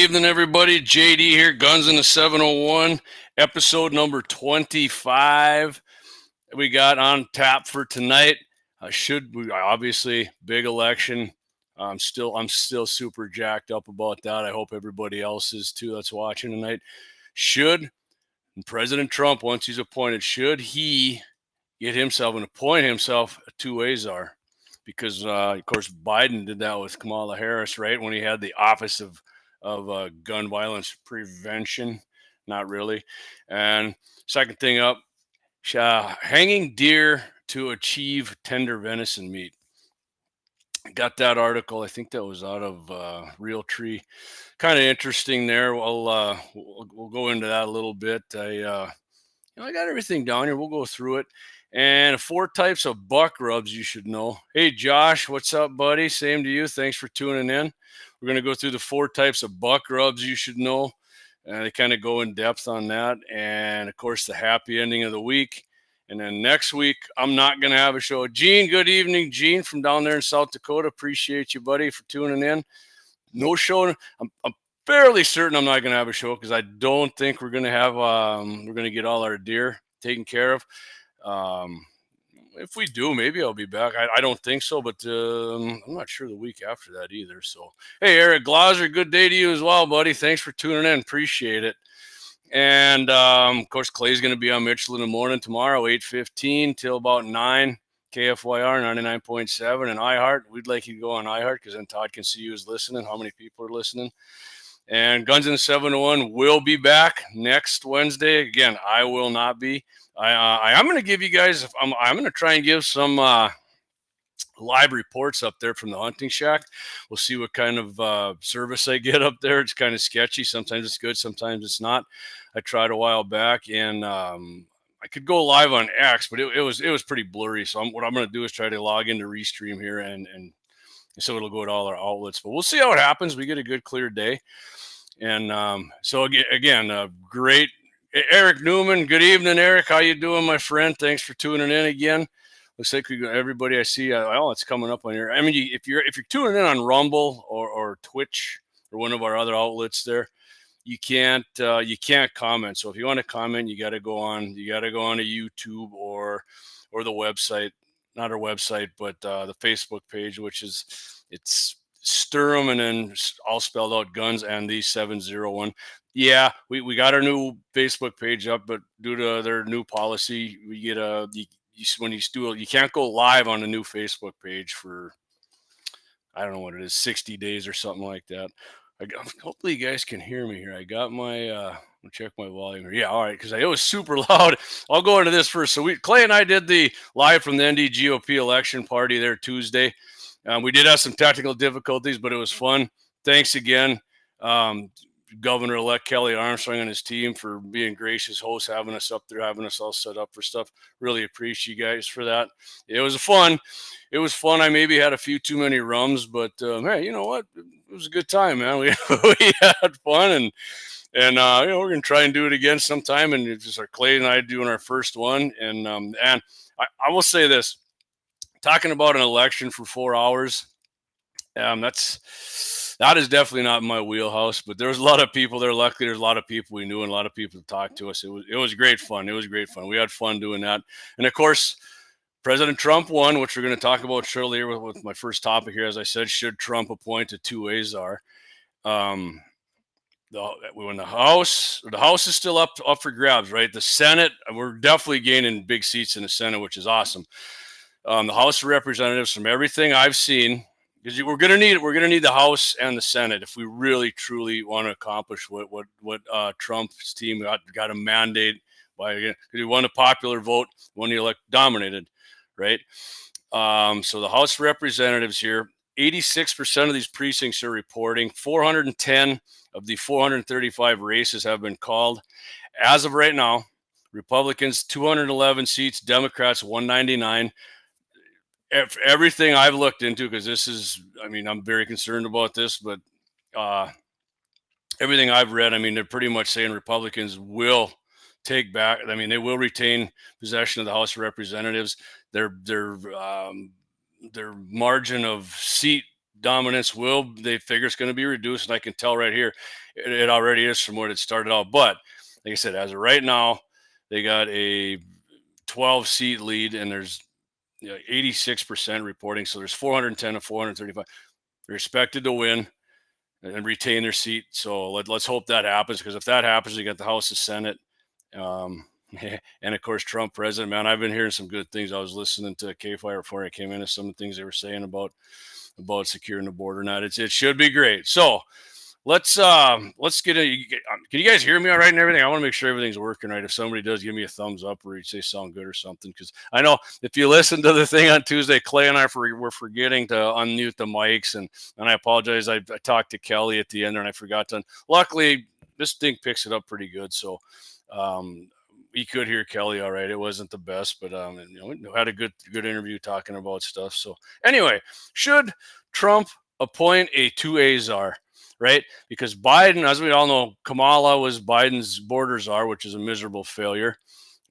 evening, everybody. JD here, Guns in the 701, episode number 25. We got on tap for tonight. Obviously big election. I'm still super jacked up about that. I hope everybody else is too that's watching tonight. Should President Trump, once he's appointed, should he get himself and appoint himself a two-way czar? Because of course Biden did that with Kamala Harris, right? When he had the office of gun violence prevention. Not really. And second thing up, hanging deer to achieve tender venison meat. Got that article. I think that was out of Real Tree. Kind of interesting there. We'll go into that a little bit. I got everything down here. We'll go through it. And 4 types of buck rubs you should know. Hey, Josh, what's up, buddy? Same to you. Thanks for tuning in. We're going to go through the 4 types of buck rubs you should know. And they kind of go in depth on that. And, of course, the happy ending of the week. And then next week, I'm not going to have a show. Gene, good evening, Gene, from down there in South Dakota. Appreciate you, buddy, for tuning in. No show. I'm fairly certain I'm not going to have a show because I don't think we're going to have we're going to get all our deer taken care of. If we do, maybe I'll be back. I don't think so, but I'm not sure the week after that either. So, hey, Eric Glauser, good day to you as well, buddy. Thanks for tuning in. Appreciate it. And, of course, Clay's going to be on Mitchell in the morning tomorrow, 8:15 till about 9. KFYR 99.7 and iHeart. We'd like you to go on iHeart because then Todd can see you as listening, how many people are listening. And Guns in the 701 will be back next Wednesday. Again, I will not be. I'm going to give you guys, I'm going to try and give some live reports up there from the hunting shack. We'll see what kind of service I get up there. It's kind of sketchy. Sometimes it's good, sometimes it's not. I tried a while back, and I could go live on X, but it was pretty blurry. So what I'm going to do is try to log into Restream here, and so it'll go to all our outlets. But we'll see how it happens. We get a good clear day, and so again, great. Eric Newman, good evening, Eric. How you doing, my friend? Thanks for tuning in again. Looks like everybody I see, it's coming up on here. I mean, if you're tuning in on Rumble or Twitch or one of our other outlets there, you can't comment. So if you want to comment, you got to go on to YouTube or the website, not our website, but the Facebook page, which it's Sturm and then all spelled out Guns and the 701. Yeah, we got our new Facebook page up, but due to their new policy, we get you can't go live on a new Facebook page for, I don't know what it is, 60 days or something like that. Hopefully you guys can hear me here. I got my, I'll check my volume here. Yeah, all right, because it was super loud. I'll go into this first. So Clay and I did the live from the ND GOP election party there Tuesday. We did have some technical difficulties, but it was fun. Thanks again, Governor-elect Kelly Armstrong and his team for being gracious hosts, having us up there, having us all set up for stuff. Really appreciate you guys for that. It was fun. I maybe had a few too many rums, but hey, you know what? It was a good time, man. We had fun, and we're gonna try and do it again sometime. And it's just our Clay and I doing our first one, and I will say this: talking about an election for 4 hours, that is definitely not in my wheelhouse, but there was a lot of people there. Luckily, there's a lot of people we knew and a lot of people to talk to us. It was great fun. We had fun doing that. And of course, President Trump won, which we're going to talk about shortly here with my first topic here. As I said, should Trump appoint a two-way czar? When the House is still up for grabs, right? The Senate, we're definitely gaining big seats in the Senate, which is awesome. The House of Representatives, from everything I've seen, because we're gonna need the House and the Senate if we really truly want to accomplish what Trump's team got a mandate by, because he won a popular vote when the elect dominated, right? So the House of Representatives here, 86% of these precincts are reporting. 410 of the 435 races have been called as of right now. Republicans 211 seats, Democrats 199. Everything I've looked into, because I'm very concerned about this, but everything I've read, they're pretty much saying Republicans will take back. They will retain possession of the House of Representatives. Their margin of seat dominance they figure it's going to be reduced, and I can tell right here it already is from what it started out. But like I said, as of right now, they got a 12-seat lead, and there's 86% reporting. So there's 410 to 435. They're expected to win and retain their seat. So let's hope that happens, because if that happens, you got the House and Senate. And of course, Trump president, man, I've been hearing some good things. I was listening to KFI before I came in, and some of the things they were saying about securing the border. Now it should be great. So let's get can you guys hear me all right and everything? I want to make sure everything's working right. If somebody does, give me a thumbs up, or you say sound good or something, because I know if you listen to the thing on Tuesday, Clay and I were forgetting to unmute the mics, and I apologize. I talked to Kelly at the end and I forgot to. Luckily, this thing picks it up pretty good, so you could hear Kelly all right. It wasn't the best, but we had a good interview talking about stuff. So anyway, should Trump appoint a 2A czar? Right? Because Biden, as we all know, Kamala was Biden's border czar, which is a miserable failure.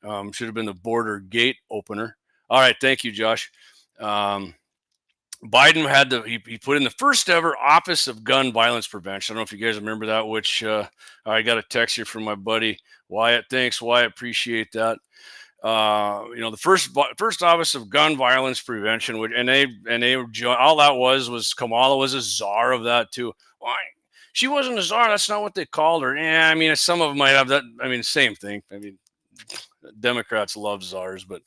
Should have been the border gate opener. All right. Thank you, Josh. Biden had he put in the first ever Office of Gun Violence Prevention. I don't know if you guys remember that, which I got a text here from my buddy Wyatt. Thanks, Wyatt. Appreciate that. The first Office of Gun Violence Prevention, and they all that was Kamala was a czar of that too. Why? She wasn't a czar. That's not what they called her. Yeah, I mean, some of them might have that. I mean, same thing. I mean, Democrats love czars, but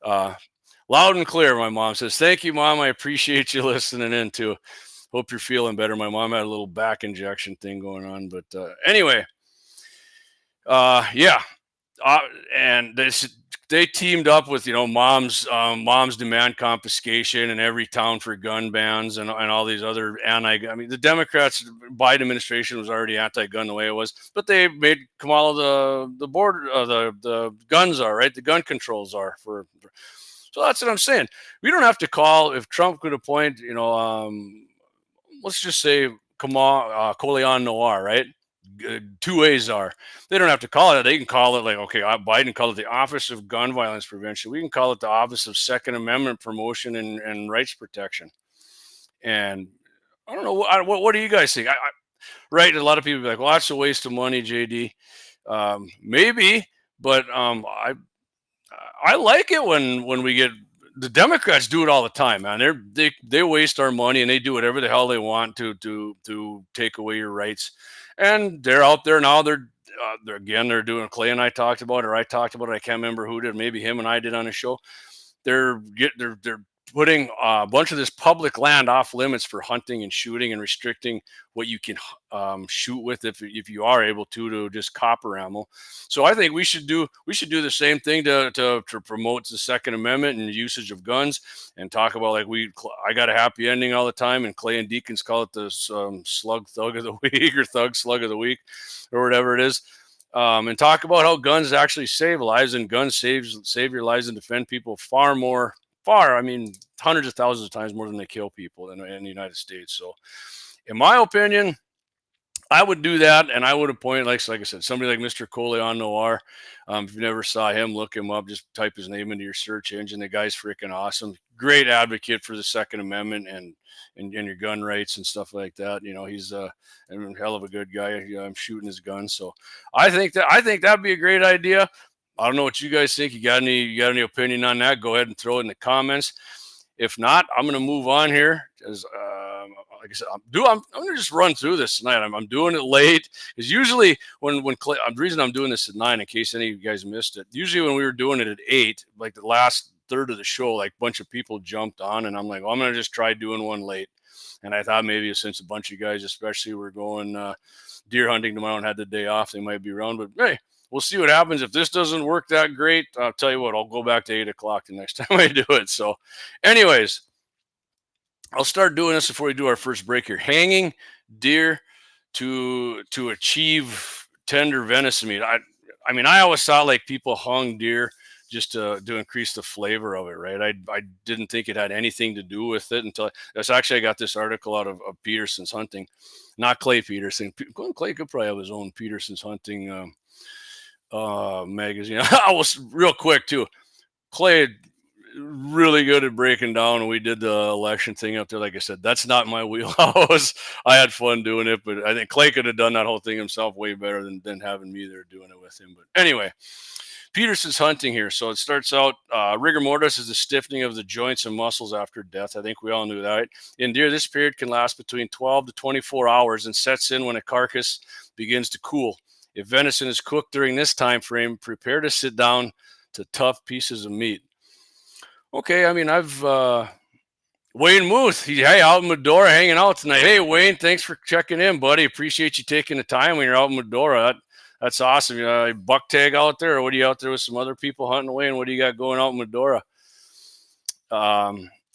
loud and clear, my mom says. Thank you, Mom. I appreciate you listening in too. Hope you're feeling better. My mom had a little back injection thing going on, but anyway, yeah. And they teamed up with moms demand confiscation in every town for gun bans and all these other the Democrats, Biden administration was already anti-gun the way it was, but they made Kamala the border the guns are right, the gun controls are for. So that's what I'm saying. We don't have to call if Trump could appoint let's just say Coleon Noir, right? 2As are. They don't have to call it. They can call it like, okay, Biden called it the Office of Gun Violence Prevention. We can call it the Office of Second Amendment Promotion and Rights Protection. And I don't know, what do you guys think? Right, a lot of people be like, well, that's a waste of money, JD. Maybe, but I like it when we get. The Democrats do it all the time, man. They waste our money, and they do whatever the hell they want to take away your rights. And they're out there now. They're doing. Clay and I talked about it, or I talked about it. I can't remember who did. Maybe him and I did on a show. They're putting a bunch of this public land off limits for hunting and shooting, and restricting what you can shoot with if you are able to just copper ammo. So I think we should do the same thing to promote the Second Amendment and usage of guns, and talk about like I got a happy ending all the time, and Clay and Deacons call it the slug thug of the week or thug slug of the week or whatever it is. And talk about how guns actually save lives, and guns save your lives and defend people I mean, hundreds of thousands of times more than they kill people in the United States. So in my opinion, I would do that, and I would appoint, like I said, somebody like Mr. Coleon Noir. If you never saw him, look him up. Just type his name into your search engine. The guy's freaking awesome. Great advocate for the Second Amendment and your gun rights and stuff like that. He's a hell of a good guy. I'm shooting his gun, so I think that'd be a great idea. I don't know what you guys think. You got any opinion on that? Go ahead and throw it in the comments. If not, I'm going to move on here, because like I said, I'm going to just run through this tonight. I'm doing it late, because usually when Clay, the reason I'm doing this at 9, in case any of you guys missed it, usually when we were doing it at 8, like the last third of the show, like a bunch of people jumped on, and I'm like, well, I'm going to just try doing one late. And I thought maybe since a bunch of guys, especially, were going deer hunting tomorrow and had the day off, they might be around. But hey, we'll see what happens. If this doesn't work that great, I'll tell you what, I'll go back to 8 o'clock the next time I do it. So anyways, I'll start doing this before we do our first break here. Hanging deer to achieve tender venison meat. I mean, I always thought like people hung deer just to increase the flavor of it, right? I didn't think it had anything to do with it until I got this article out of Peterson's Hunting, not Clay Peterson. Clay could probably have his own Peterson's Hunting magazine. I was real quick too. Clay really good at breaking down. And we did the election thing up there. Like I said, that's not my wheelhouse. I had fun doing it, but I think Clay could have done that whole thing himself way better than having me there doing it with him. But anyway, Peterson's hunting here. So it starts out, rigor mortis is the stiffening of the joints and muscles after death. I think we all knew that. Right? In deer, this period can last between 12 to 24 hours and sets in when a carcass begins to cool. If venison is cooked during this time frame, prepare to sit down to tough pieces of meat. Okay, I mean, I've Wayne Muth. Hey, out in Medora hanging out tonight. Hey, Wayne, thanks for checking in, buddy. Appreciate you taking the time when you're out in Medora. That's awesome. Buck tag out there, or what are you out there with some other people hunting away? And what do you got going out in Medora?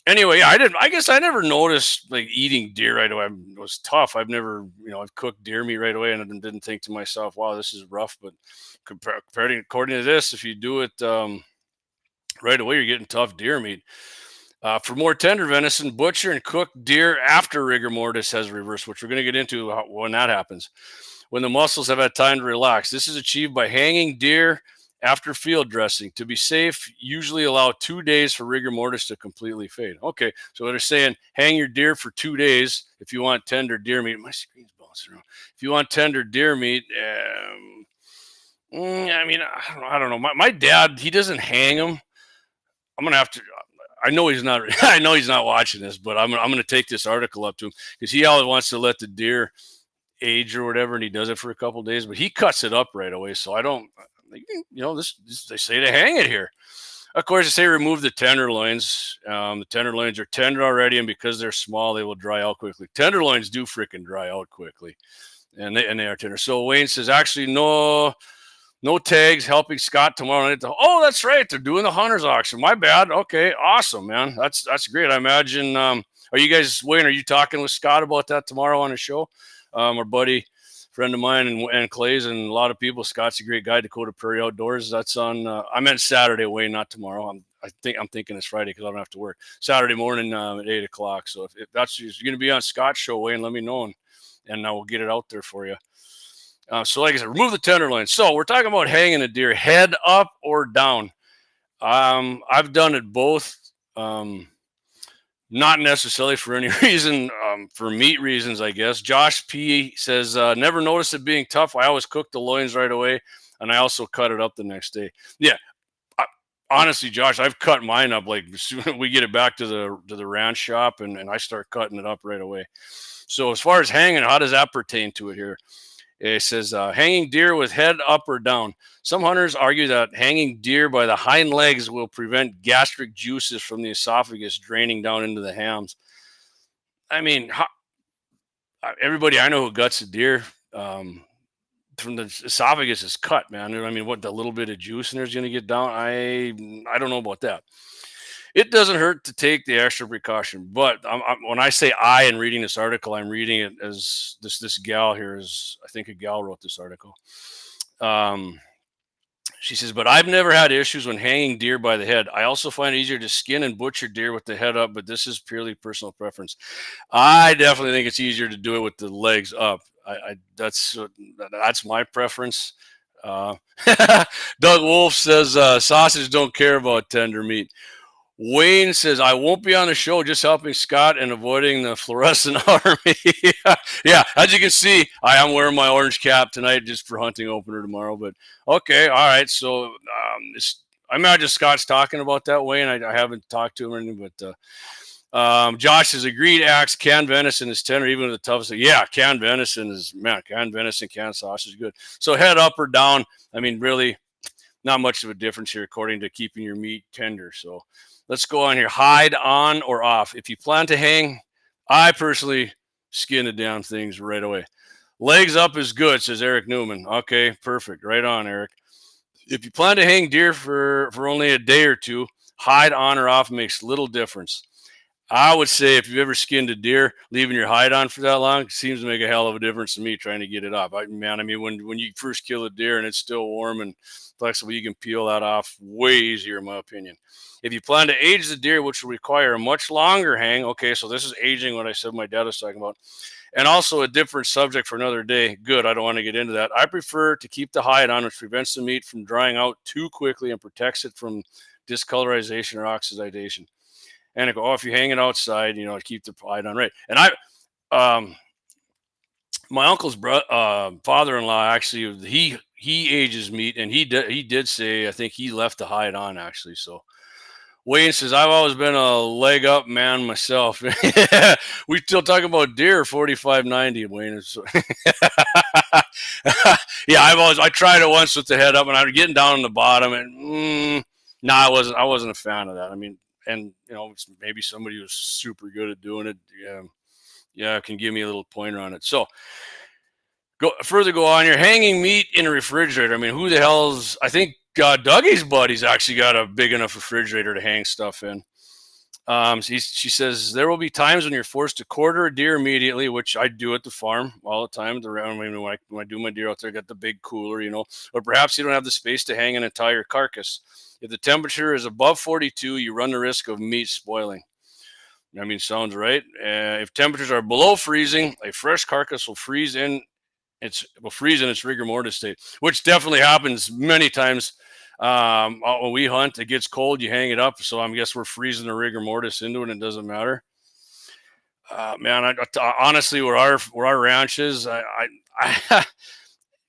Anyway, yeah, I guess I never noticed like eating deer right away. It was tough. I've never, I've cooked deer meat right away and didn't think to myself, wow, this is rough. But according to this, if you do it right away, you're getting tough deer meat. For more tender venison, butcher and cook deer after rigor mortis has reversed, which we're going to get into when that happens. When the muscles have had time to relax. This is achieved by hanging deer after field dressing. To be safe, usually allow 2 days for rigor mortis to completely fade. Okay, so they're saying hang your deer for 2 days if you want tender deer meat. My screen's bouncing around. If you want tender deer meat, I don't know. My dad, he doesn't hang them. I'm gonna have to. I know he's not. I know he's not watching this, but I'm gonna take this article up to him because he always wants to let the deer age or whatever, and he does it for a couple of days, but he cuts it up right away. So I don't. This they say to hang it here. Of course, they say remove the tenderloins. The tenderloins are tender already, and because they're small, they will dry out quickly. Tenderloins do freaking dry out quickly, and they are tender. So Wayne says, actually, no tags helping Scott tomorrow night. Oh, that's right. They're doing the hunter's auction. My bad. Okay, awesome, man. That's great. I imagine. Are you guys, Wayne? Are you talking with Scott about that tomorrow on the show? Our buddy, friend of mine, and Clay's, and a lot of people. Scott's a great guy. Dakota Prairie Outdoors. That's on. I meant Saturday, Wayne, not tomorrow. I'm thinking it's Friday because I don't have to work. Saturday morning at 8:00. So if that's you're going to be on Scott's show, Wayne, let me know, and we'll get it out there for you. So like I said, remove the tenderloin. So we're talking about hanging a deer head up or down. I've done it both. Not necessarily for any reason, for meat reasons, I guess. Josh P says, never noticed it being tough. I always cook the loins right away, and I also cut it up the next day. Yeah, honestly, Josh, I've cut mine up like as soon as we get it back to the ranch shop, and I start cutting it up right away. So as far as hanging, how does that pertain to it here? It says hanging deer with head up or down. Some hunters argue that hanging deer by the hind legs will prevent gastric juices from the esophagus draining down into the hams. I mean, everybody I know who guts a deer from the esophagus is cut, man. I mean, what the little bit of juice in there is going to get down? I don't know about that. It doesn't hurt to take the extra precaution, but when I say I and reading this article, I'm reading it as this gal here is, I think a gal wrote this article. She says, but I've never had issues when hanging deer by the head. I also find it easier to skin and butcher deer with the head up, but this is purely personal preference. I definitely think it's easier to do it with the legs up. That's my preference. Doug Wolf says sausage don't care about tender meat. Wayne says, I won't be on the show, just helping Scott and avoiding the fluorescent army. Yeah, as you can see, I am wearing my orange cap tonight just for hunting opener tomorrow. But okay, all right. So I imagine Scott's talking about that, Wayne. I haven't talked to him or anything, but Josh has agreed. Axe canned venison is tender, even with the toughest. Yeah, canned venison, canned sausage is good. So head up or down. I mean, really, not much of a difference here according to keeping your meat tender. So let's go on here. Hide on or off. If you plan to hang, I personally skin the damn things right away. Legs up is good, says Eric Newman. Okay, perfect. Right on, Eric. If you plan to hang deer for only a day or two, hide on or off makes little difference. I would say if you've ever skinned a deer, leaving your hide on for that long seems to make a hell of a difference to me trying to get it off. When you first kill a deer and it's still warm and flexible, you can peel that off way easier, in my opinion. If you plan to age the deer, which will require a much longer hang, okay, so this is aging, what I said my dad was talking about, and also a different subject for another day. Good, I don't want to get into that. I prefer to keep the hide on, which prevents the meat from drying out too quickly and protects it from discolorization or oxidation. And I go, oh, if you hang it outside, keep the hide on right. And my uncle's father-in-law, actually, he ages meat, and he did say, I think he left the hide on, actually. So Wayne says, I've always been a leg up man myself. We still talk about deer 45-90, Wayne. Yeah, I tried it once with the head up, and I was getting down on the bottom, and no, I wasn't a fan of that. I mean, and maybe somebody who's super good at doing it, can give me a little pointer on it. So go on. You're hanging meat in a refrigerator. I mean, who the hell's? I think Dougie's buddy's actually got a big enough refrigerator to hang stuff in. She says there will be times when you're forced to quarter a deer immediately, which I do at the farm all the time. When I do my deer out there, I got the big cooler, or perhaps you don't have the space to hang an entire carcass. If the temperature is above 42, you run the risk of meat spoiling. I mean, sounds right. If temperatures are below freezing, a fresh carcass will freeze in its rigor mortis state, which definitely happens many times. When we hunt, it gets cold, you hang it up. So I guess we're freezing the rigor mortis into it, and it doesn't matter. Man, honestly, where our ranch is, I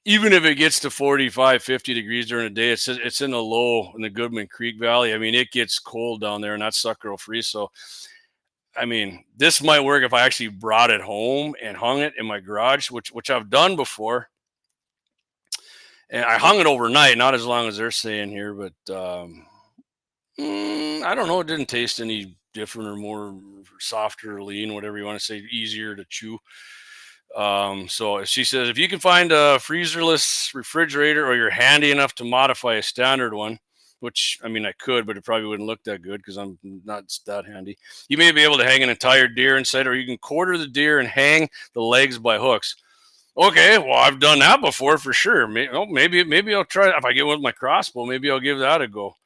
even if it gets to 45, 50 degrees during the day, it's in the Goodman Creek Valley. I mean, it gets cold down there, and that sucker will freeze. So, I mean, this might work if I actually brought it home and hung it in my garage, which I've done before. And I hung it overnight, not as long as they're saying here, but I don't know. It didn't taste any different or more softer or lean, whatever you want to say, easier to chew. So she says, if you can find a freezerless refrigerator, or you're handy enough to modify a standard one, which, I mean, I could, but it probably wouldn't look that good because I'm not that handy. You may be able to hang an entire deer inside, or you can quarter the deer and hang the legs by hooks. Okay, well, I've done that before for sure. Maybe I'll try. If I get with my crossbow, maybe I'll give that a go.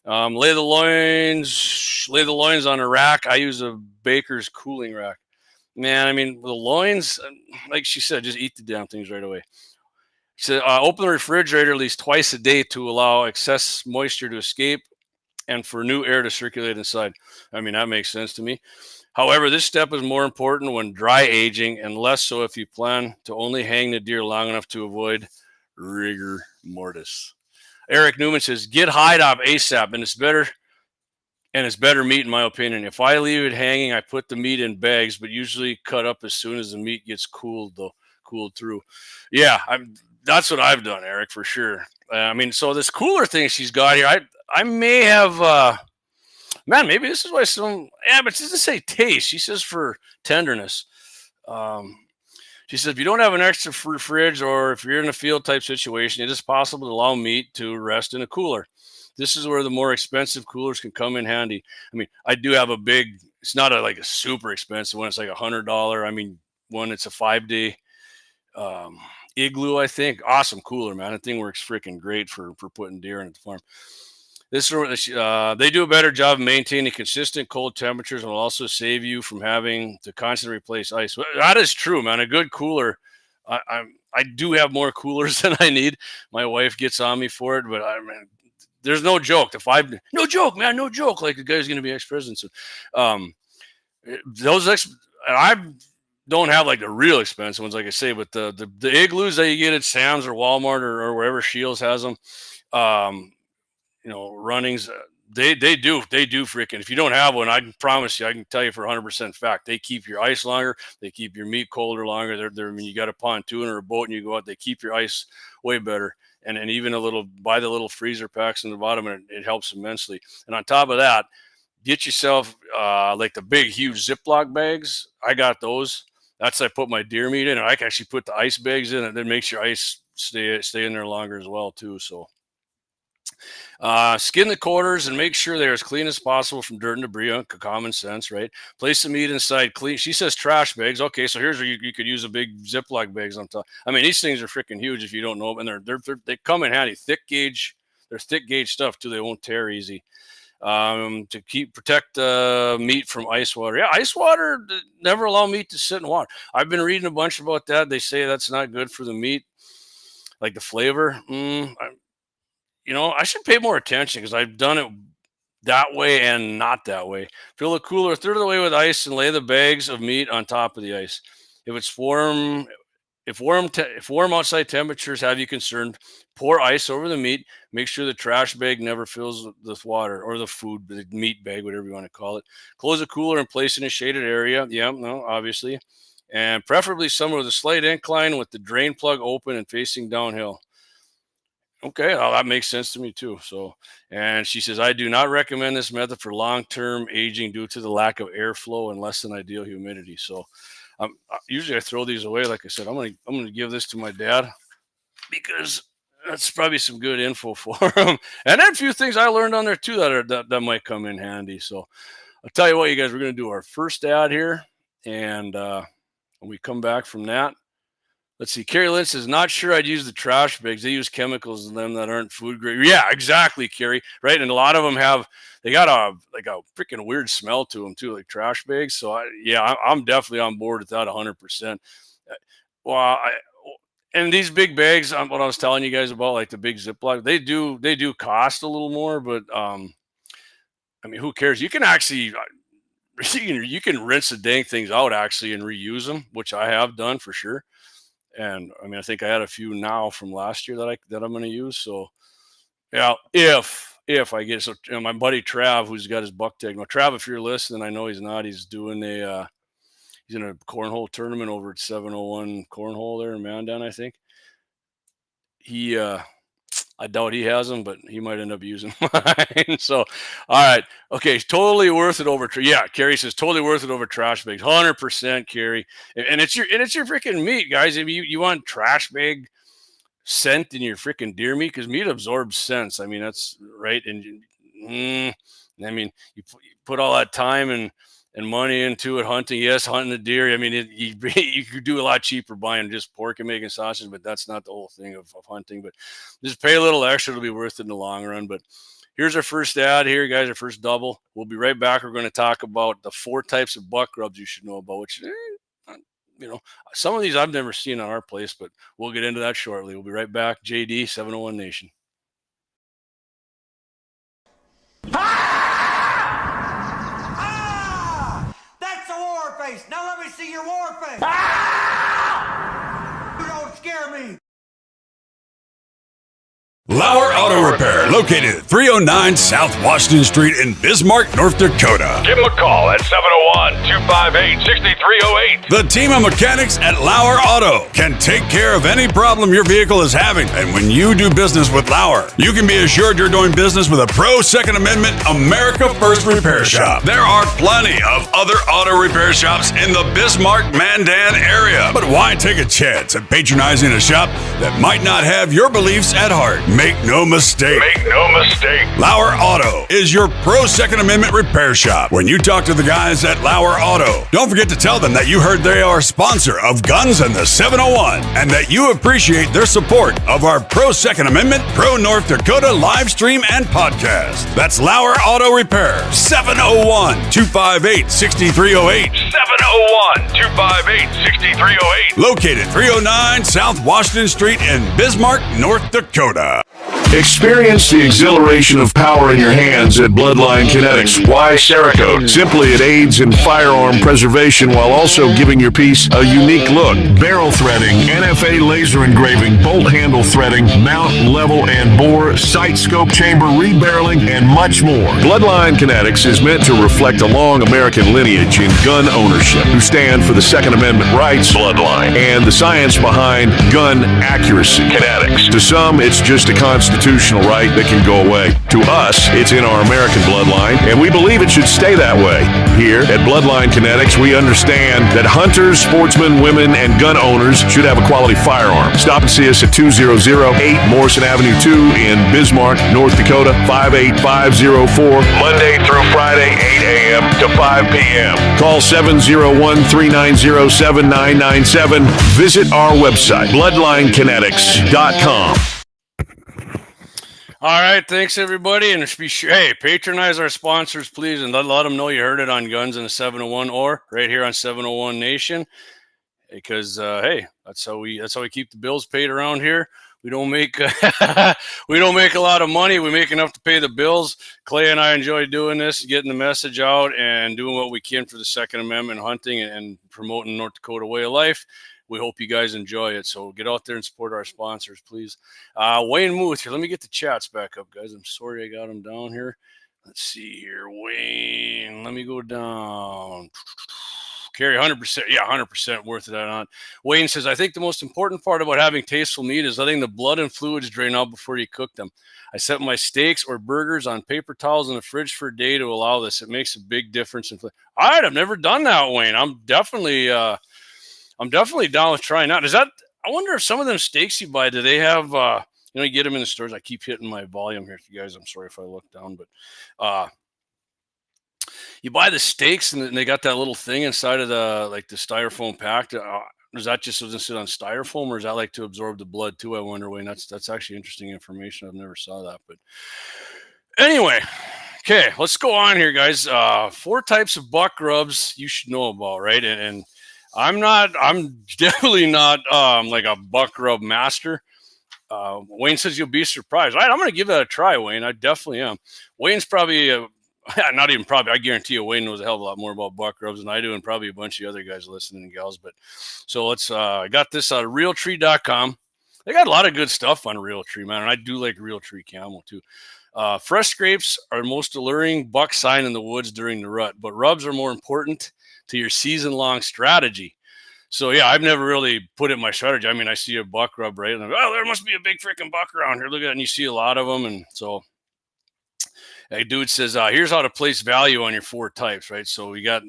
Lay the loins on a rack. I use a Baker's cooling rack. Man, I mean, the loins, like she said, just eat the damn things right away. She said, open the refrigerator at least twice a day to allow excess moisture to escape and for new air to circulate inside. I mean, that makes sense to me. However, this step is more important when dry aging, and less so if you plan to only hang the deer long enough to avoid rigor mortis. Eric Newman says, get hide off ASAP, and it's better meat, in my opinion. If I leave it hanging, I put the meat in bags, but usually cut up as soon as the meat gets cooled through. Yeah, that's what I've done, Eric, for sure. I mean, so this cooler thing she's got here, I may have... Man, maybe this is why but she doesn't say taste. She says for tenderness. She says, if you don't have an extra fridge, or if you're in a field type situation, it is possible to allow meat to rest in a cooler. This is where the more expensive coolers can come in handy. I mean, I do have it's not like a super expensive one. It's like $100. I mean, it's a 5-day Igloo, I think. Awesome cooler, man. That thing works freaking great for putting deer in at the farm. This is they do a better job of maintaining consistent cold temperatures, and will also save you from having to constantly replace ice. That is true, man. A good cooler. I do have more coolers than I need. My wife gets on me for it, but there's no joke. No joke, man. No joke. Like the guy's going to be ex-president soon. I don't have like the real expensive ones, like I say, but the igloos that you get at Sam's or Walmart or wherever Shields has them. Runnings, they do freaking, if you don't have one, I can promise you, I can tell you for 100% fact, they keep your ice longer, they keep your meat colder longer. I mean, you got a pontoon or a boat and you go out, they keep your ice way better. And even buy the little freezer packs in the bottom, and it helps immensely. And on top of that, get yourself like the big, huge Ziploc bags. I got those. I put my deer meat in, and I can actually put the ice bags in, and that makes your ice stay in there longer as well too. So skin the quarters and make sure they're as clean as possible from dirt and debris. Common sense, right? Place the meat inside clean. She says trash bags. Okay, so here's where you could use a big Ziploc bags on top. I mean, these things are freaking huge if you don't know them, and they come in handy. Thick gauge. They're thick gauge stuff too. They won't tear easy. To protect meat from ice water. Yeah, ice water, never allow meat to sit in water. I've been reading a bunch about that. They say that's not good for the meat, like the flavor. I should pay more attention because I've done it that way and not that way. Fill the cooler a third of the way with ice and lay the bags of meat on top of the ice. If it's warm, if warm outside temperatures have you concerned, pour ice over the meat. Make sure the trash bag never fills with water, or the meat bag, whatever you want to call it. Close the cooler and place in a shaded area. Yeah, no, obviously. And preferably somewhere with a slight incline with the drain plug open and facing downhill. Okay, well, that makes sense to me too. So, and she says, I do not recommend this method for long-term aging due to the lack of airflow and less than ideal humidity. So, usually I throw these away. Like I said, I'm gonna give this to my dad because that's probably some good info for him. And then a few things I learned on there too that might come in handy. So, I'll tell you what, you guys, we're gonna do our first ad here, and when we come back from that. Let's see. Carrie Lynn says, not sure I'd use the trash bags. They use chemicals in them that aren't food grade. Yeah, exactly, Carrie. Right. And a lot of them they got a freaking weird smell to them too, like trash bags. So I'm definitely on board with that 100%. Well, and these big bags, what I was telling you guys about, like the big Ziploc, they do cost a little more, but I mean, who cares? You can actually, you can rinse the dang things out actually and reuse them, which I have done for sure. And I mean, I think I had a few now from last year that I'm going to use. So yeah, if I get so, my buddy Trav, who's got his buck tag. Now, Trav, if you're listening, I know he's not. He's doing he's in a cornhole tournament over at 701 Cornhole there in Mandan, I think. I doubt he has them, but he might end up using mine. So, all right. Okay. Totally worth it over. Yeah. Carrie says totally worth it over trash bags. 100%, Carrie. And it's your freaking meat, guys. If you want trash bag scent in your freaking deer meat, because meat absorbs scents. I mean, that's right. And I mean, you put all that time and money into it, hunting. Yes, hunting the deer. I mean, you could do a lot cheaper buying just pork and making sausage, but that's not the whole thing of hunting. But just pay a little extra; it'll be worth it in the long run. But here's our first ad here, guys. Our first double. We'll be right back. We're going to talk about the 4 types of buck rubs you should know about. Which, some of these I've never seen on our place, but we'll get into that shortly. We'll be right back. JD 701 Nation. Now let me see your war face. Ah! You don't scare me. Lauer Auto Repair, located at 309 South Washington Street in Bismarck, North Dakota. Give them a call at 701-258-6308. The team of mechanics at Lauer Auto can take care of any problem your vehicle is having. And when you do business with Lauer, you can be assured you're doing business with a pro Second Amendment America First repair shop. There are plenty of other auto repair shops in the Bismarck-Mandan area. But why take a chance at patronizing a shop that might not have your beliefs at heart? Make no mistake. Lauer Auto is your pro Second Amendment repair shop. When you talk to the guys at Lauer Auto, don't forget to tell them that you heard they are a sponsor of Guns and the 701 and that you appreciate their support of our pro Second Amendment, pro North Dakota live stream and podcast. That's Lauer Auto Repair, 701-258-6308. 701-258-6308. Located 309 South Washington Street in Bismarck, North Dakota. Experience the exhilaration of power in your hands at Bloodline Kinetics. Why Cerakote? Simply, it aids in firearm preservation while also giving your piece a unique look. Barrel threading, NFA laser engraving, bolt handle threading, mount, level, and bore, sight scope chamber rebarreling, and much more. Bloodline Kinetics is meant to reflect a long American lineage in gun ownership, who stand for the Second Amendment rights, Bloodline, and the science behind gun accuracy, Kinetics. To some, it's just a constitutional right that can go away. To us, it's in our American bloodline, and we believe it should stay that way. Here at Bloodline Kinetics, we understand that hunters, sportsmen, women, and gun owners should have a quality firearm. Stop and see us at 2008 Morrison Avenue 2 in Bismarck, North Dakota, 58504, Monday through Friday, 8 a.m. to 5 p.m. Call 701-390-7997. Visit our website, bloodlinekinetics.com. All right, thanks everybody, and be sure, hey, patronize our sponsors, please, and let them know you heard it on Guns in the 701 or right here on 701 Nation, because hey, that's how we keep the bills paid around here. We don't make we don't make a lot of money. We make enough to pay the bills. Clay and I enjoy doing this, getting the message out, and doing what we can for the Second Amendment hunting and promoting North Dakota way of life. We hope you guys enjoy it. So get out there and support our sponsors, please. Wayne Muth here. Let me get the chats back up, guys. I'm sorry I got them down here. Let's see here, Wayne. Let me go down. Carry 100%. Yeah, 100% worth it on. Wayne says, I think the most important part about having tasteful meat is letting the blood and fluids drain out before you cook them. I set my steaks or burgers on paper towels in the fridge for a day to allow this. It makes a big difference. All right, I've never done that, Wayne. I'm definitely down with trying out. I wonder if some of them steaks you buy, do they have, you get them in the stores. I keep hitting my volume here, you guys. I'm sorry if I look down, but you buy the steaks and they got that little thing inside of the styrofoam pack. Is that just doesn't sit on styrofoam, or is that like to absorb the blood too? I wonder, Wayne. That's actually interesting information. I've never saw that, but anyway, okay, let's go on here, guys. 4 types of buck rubs you should know about, right? And I'm definitely not like a buck rub master. Wayne says you'll be surprised. All right, I'm going to give that a try, Wayne. I definitely am. Wayne's probably not even probably. I guarantee you, Wayne knows a hell of a lot more about buck rubs than I do, and probably a bunch of other guys listening and gals. But so let's. I got this out of realtree.com. They got a lot of good stuff on Realtree, man, and I do like Realtree camel too. Fresh scrapes are the most alluring buck sign in the woods during the rut, but rubs are more important to your season-long strategy. So yeah, I've never really put it in my strategy. I mean, I see a buck rub, right? And I'm like, oh, there must be a big freaking buck around here. Look at it, and you see a lot of them, and so. A dude says, here's how to place value on your 4 types, right? So we got,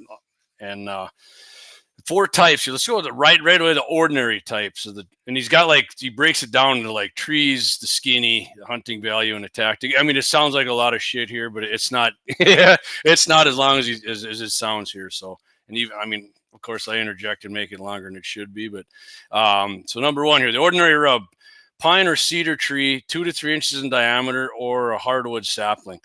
4 types. Let's go with the right away, the ordinary types. And he's got he breaks it down into like trees, the skinny, the hunting value, and the tactic. I mean, it sounds like a lot of shit here, but it's not, it's not as long as it sounds here. So, and even, I mean, of course I interject and make it longer than it should be, but, so number 1 here, the ordinary rub. Pine or cedar tree, 2 to 3 inches in diameter, or a hardwood sapling.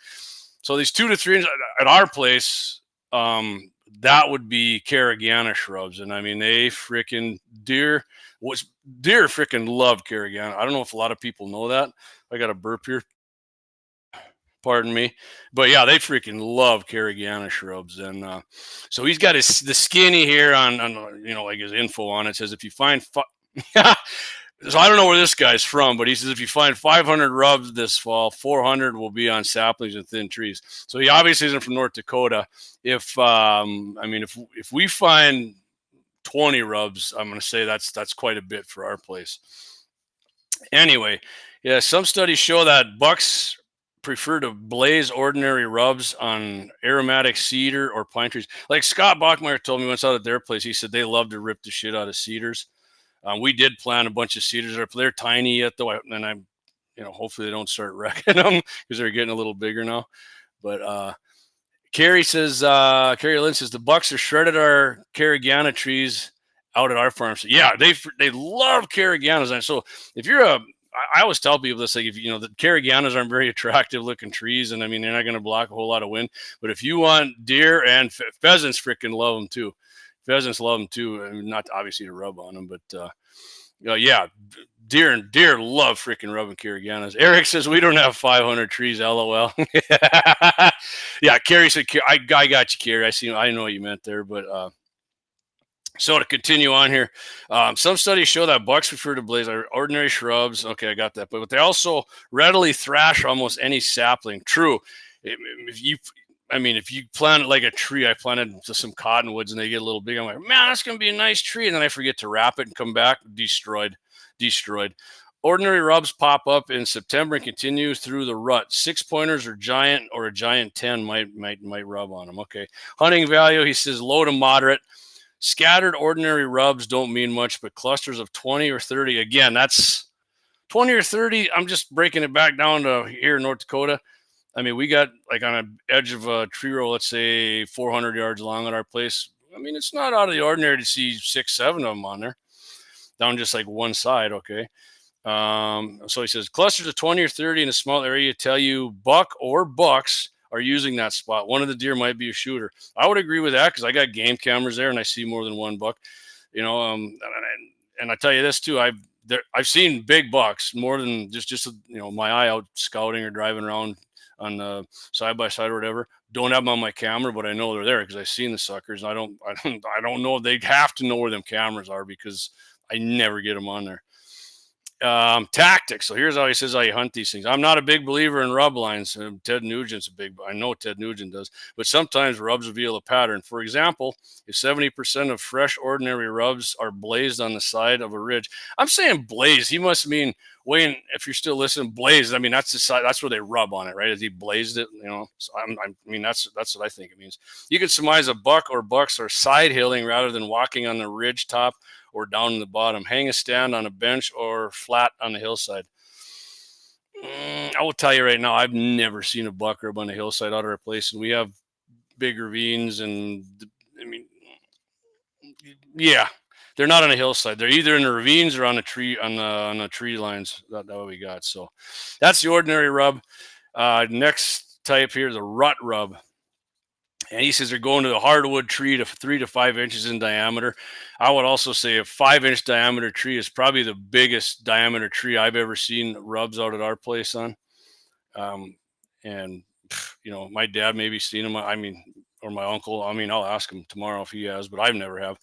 So these 2 to 3 inches at our place, that would be Carigana shrubs. And I mean, they freaking deer freaking love Carigana. I don't know if a lot of people know that. I got a burp here. Pardon me. But yeah, they freaking love Carigana shrubs. And so he's got the skinny here on like his info on it. It says if you find so I don't know where this guy's from, but he says if you find 500 rubs this fall, 400 will be on saplings and thin trees. So he obviously isn't from North Dakota. If we find 20 rubs, I'm going to say that's quite a bit for our place. Anyway, yeah, some studies show that bucks prefer to blaze ordinary rubs on aromatic cedar or pine trees. Like Scott Bachmeyer told me once out at their place, he said they love to rip the shit out of cedars. We did plant a bunch of cedars. They're tiny yet, though, and I'm, hopefully they don't start wrecking them because they're getting a little bigger now. But Carrie Lynn says the bucks are shredded our Carigana trees out at our farm. So yeah, they love Cariganas. And so if you're I always tell people this, like if the Cariganas aren't very attractive looking trees, and I mean they're not going to block a whole lot of wind. But if you want deer and pheasants, freaking love them too. Pheasants love them too. I mean, not obviously to rub on them, but yeah, deer love freaking rubbing Cariganas. Eric says we don't have 500 trees. LOL. Yeah, Carrie said I got you, Carrie. I know what you meant there, but so to continue on here, some studies show that bucks prefer to blaze ordinary shrubs. Okay, I got that, but they also readily thrash almost any sapling. True, if you plant it like a tree, I planted some cottonwoods and they get a little big. I'm like, man, that's going to be a nice tree. And then I forget to wrap it and come back, destroyed. Ordinary rubs pop up in September and continue through the rut. 6-pointers or a giant 10 might rub on them. Okay. Hunting value, he says low to moderate. Scattered ordinary rubs don't mean much, but clusters of 20 or 30, again, that's 20 or 30. I'm just breaking it back down to here in North Dakota. I mean, we got like on an edge of a tree row, let's say 400 yards long at our place. I mean, it's not out of the ordinary to see 6, 7 of them on there, down just like one side. Okay. So he says clusters of 20 or 30 in a small area tell you buck or bucks are using that spot. One of the deer might be a shooter. I would agree with that because I got game cameras there and I see more than one buck, and I tell you this too. I've seen big bucks more than just my eye out scouting or driving around on the side by side or whatever. Don't have them on my camera, but I know they're there because I've seen the suckers. And I don't know. They'd have to know where them cameras are because I never get them on there. Tactics. So here's how he says how you hunt these things. I'm not a big believer in rub lines. Ted Nugent's I know Ted Nugent does, but sometimes rubs reveal a pattern. For example, if 70% of fresh ordinary rubs are blazed on the side of a ridge, I'm saying blaze. He must mean, Wayne, if you're still listening, blaze. I mean, that's the side. That's where they rub on it, right? As he blazed it, So that's what I think it means. You can surmise a buck or bucks are side hilling rather than walking on the ridge top or down in the bottom. Hang a stand on a bench or flat on the hillside. I will tell you right now, I've never seen a buck rub on a hillside out of our place, and we have big ravines, and they're not on a hillside. They're either in the ravines or on the tree on the tree lines. That's what we got. So that's the ordinary rub. Next type here, the rut rub. And he says they're going to the hardwood tree to 3 to 5 inches in diameter. I would also say a 5-inch diameter tree is probably the biggest diameter tree I've ever seen rubs out at our place on. And my dad maybe seen them. Or my uncle. I'll ask him tomorrow if he has, but I've never have.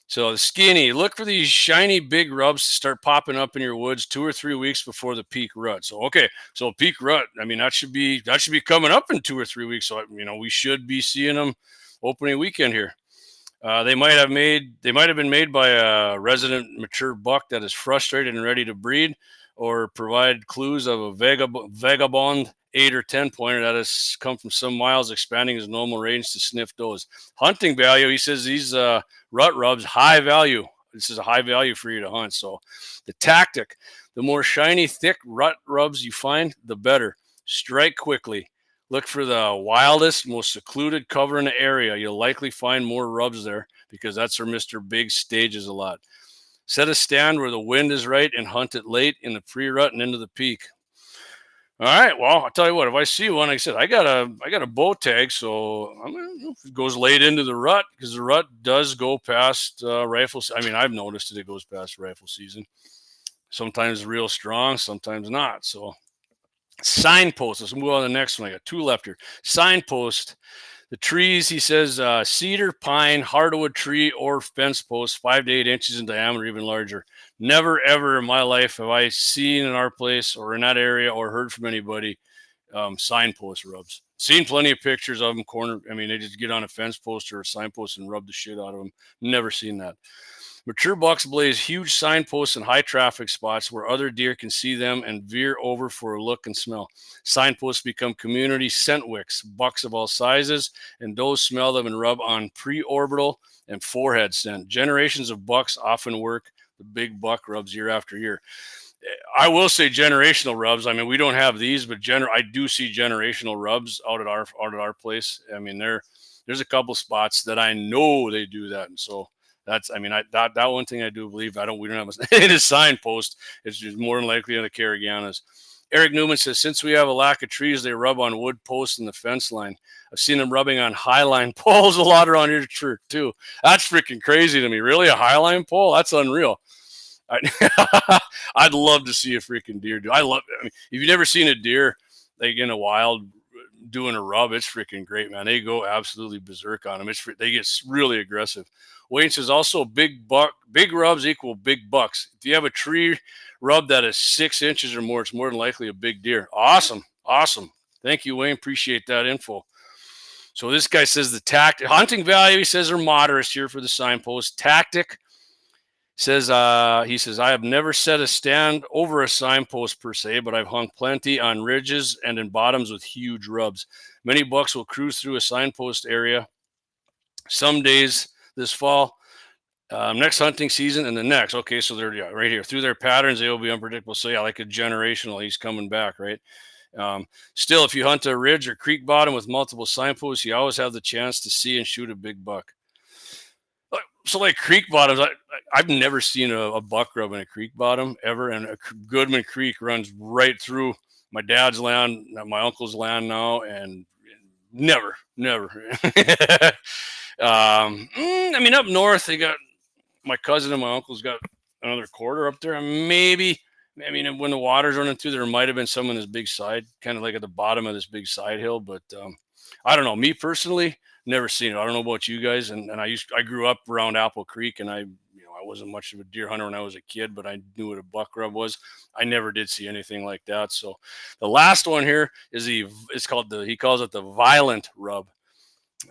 So the skinny, look for these shiny big rubs to start popping up in your woods 2 or 3 weeks before the peak rut. So peak rut, that should be coming up in 2 or 3 weeks. So we should be seeing them opening weekend here. They might have been made by a resident mature buck that is frustrated and ready to breed, or provide clues of a vagabond 8 or 10 pointer that has come from some miles, expanding his normal range to sniff does. Hunting value, he says these rut rubs, high value. This is a high value for you to hunt. So the tactic, the more shiny, thick rut rubs you find, the better. Strike quickly. Look for the wildest, most secluded cover in the area. You'll likely find more rubs there because that's where Mr. Big stages a lot. Set a stand where the wind is right and hunt it late in the pre-rut and into the peak. All right. Well, I'll tell you what. If I see one, like I said, I got a bow tag, so it goes late into the rut because the rut does go past rifle. I've noticed it goes past rifle season. Sometimes real strong, sometimes not. So signpost. Let's move on to the next one. I got 2 left here. Signpost. The trees, he says, cedar, pine, hardwood tree, or fence post, 5 to 8 inches in diameter, even larger. Never, ever in my life have I seen in our place or in that area or heard from anybody signpost rubs. Seen plenty of pictures of them they just get on a fence post or a signpost and rub the shit out of them. Never seen that. Mature bucks blaze huge signposts in high traffic spots where other deer can see them and veer over for a look and smell. Signposts become community scent wicks. Bucks of all sizes and does smell them and rub on pre-orbital and forehead scent. Generations of bucks often work the big buck rubs year after year. I will say generational rubs. We don't have these, but I do see generational rubs out at our place. There's a couple spots that I know they do that, and so. That's, that one thing I do believe. We don't have it is signpost. It's just more than likely on the Carriganas. Eric Newman says, since we have a lack of trees, they rub on wood posts in the fence line. I've seen them rubbing on highline poles a lot around here too. That's freaking crazy to me. Really, a highline pole? That's unreal. I'd love to see a freaking deer do. If you've never seen a deer like in a wild doing a rub, it's freaking great, man. They go absolutely berserk on them. They get really aggressive. Wayne says also big rubs equal big bucks. If you have a tree rub that is 6 inches or more, it's more than likely a big deer. Awesome. Thank you, Wayne. Appreciate that info. So this guy says the hunting value, he says, are moderate here for the signpost. Tactic says, he says, I have never set a stand over a signpost per se, but I've hung plenty on ridges and in bottoms with huge rubs. Many bucks will cruise through a signpost area some days this fall, next hunting season, and the next. Okay, so they're right here. Through their patterns, they will be unpredictable. So like a generational, he's coming back, right? Still, if you hunt a ridge or creek bottom with multiple signposts, you always have the chance to see and shoot a big buck. So like creek bottoms, I've never seen a buck rub in a creek bottom ever. And a Goodman Creek runs right through my dad's land, my uncle's land now, and never. Up north, they got my cousin and my uncle's got another quarter up there. Maybe, I mean, when the water's running through, there might have been some on this big side, kind of like at the bottom of this big side hill. But I don't know. Me personally, never seen it. I don't know about you guys. And I grew up around Apple Creek, and I wasn't much of a deer hunter when I was a kid, but I knew what a buck rub was. I never did see anything like that. So the last one here is he calls it the violent rub.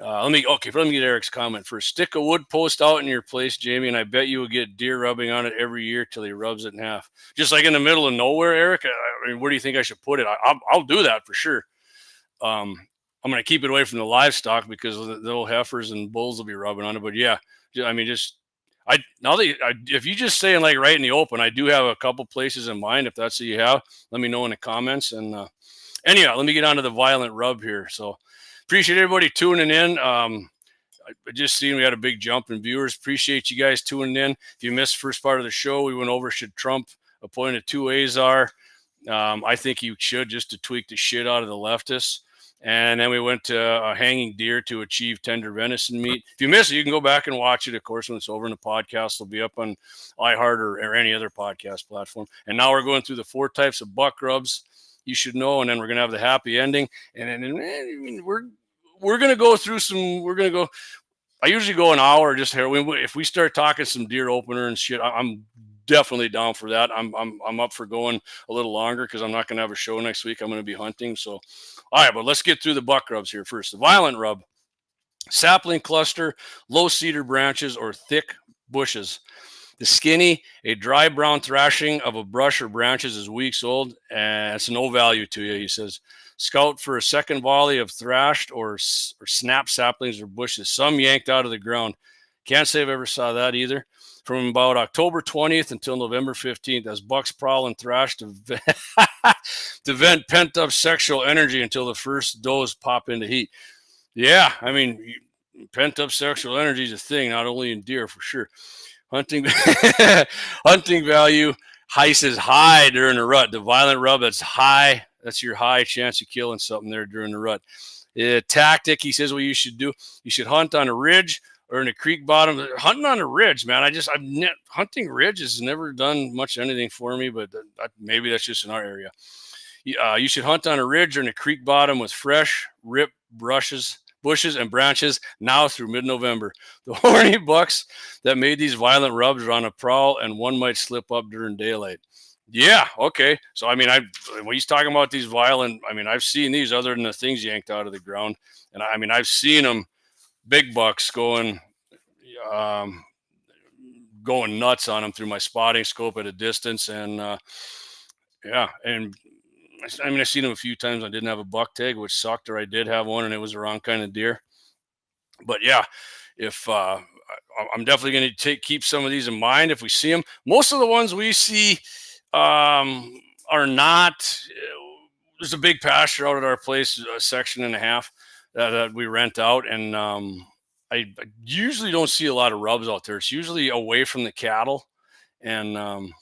Let me get Eric's comment first. Stick a wood post out in your place, Jamie, and I bet you will get deer rubbing on it every year till he rubs it in half. Just like in the middle of nowhere, Eric. I mean, where do you think I should put it? I'll do that for sure. I'm going to keep it away from the livestock because the little heifers and bulls will be rubbing on it. But yeah, I mean, if you just saying like right in the open, I do have a couple places in mind. If that's what you have, let me know in the comments. And anyhow, let me get on to the violent rub here. So appreciate everybody tuning in. I just seen we had a big jump in viewers. Appreciate you guys tuning in. If you missed the first part of the show, we went over should Trump appoint a 2 Azar. I think he should, just to tweak the shit out of the leftists. And then we went to a hanging deer to achieve tender venison meat. If you missed it, you can go back and watch it. Of course, when it's over in the podcast, it'll be up on iHeart or any other podcast platform. And now we're going through the 4 types of buck rubs you should know, and then we're going to have the happy ending. And then we're going to go through I usually go an hour just here. If we start talking some deer opener and shit, I'm definitely down for that. I'm up for going a little longer because I'm not going to have a show next week. I'm going to be hunting. So, all right, but let's get through the buck rubs here first. The violent rub: sapling cluster, low cedar branches, or thick bushes. The skinny, a dry brown thrashing of a brush or branches is weeks old, and it's no value to you, he says. Scout for a second volley of thrashed or snap saplings or bushes, some yanked out of the ground. Can't say I've ever saw that either. From about October 20th until November 15th, as bucks prowl and thrash to vent pent-up sexual energy until the first does pop into heat. Yeah, I mean, pent-up sexual energy is a thing, not only in deer, for sure. Hunting value is high during the rut. The violent rub, that's high. That's your high chance of killing something there during the rut. Tactic, he says, what you should do, you should hunt on a ridge or in a creek bottom. Hunting on a ridge, man. Hunting ridge has never done much anything for me, but maybe that's just in our area. You should hunt on a ridge or in a creek bottom with fresh, ripped bushes and branches now through mid-November. The horny bucks that made these violent rubs are on a prowl, and one might slip up during daylight. Yeah, okay. So, I mean, when he's talking about these violent, I mean, I've seen these other than the things yanked out of the ground. And I mean, I've seen them, big bucks going nuts on them through my spotting scope at a distance. And yeah, and I mean, I've seen them a few times. I didn't have a buck tag, which sucked, or I did have one and it was the wrong kind of deer. But yeah, if I'm definitely going to keep some of these in mind if we see them. Most of the ones we see are not. There's a big pasture out at our place, a section and a half that we rent out, and I usually don't see a lot of rubs out there. It's usually away from the cattle, and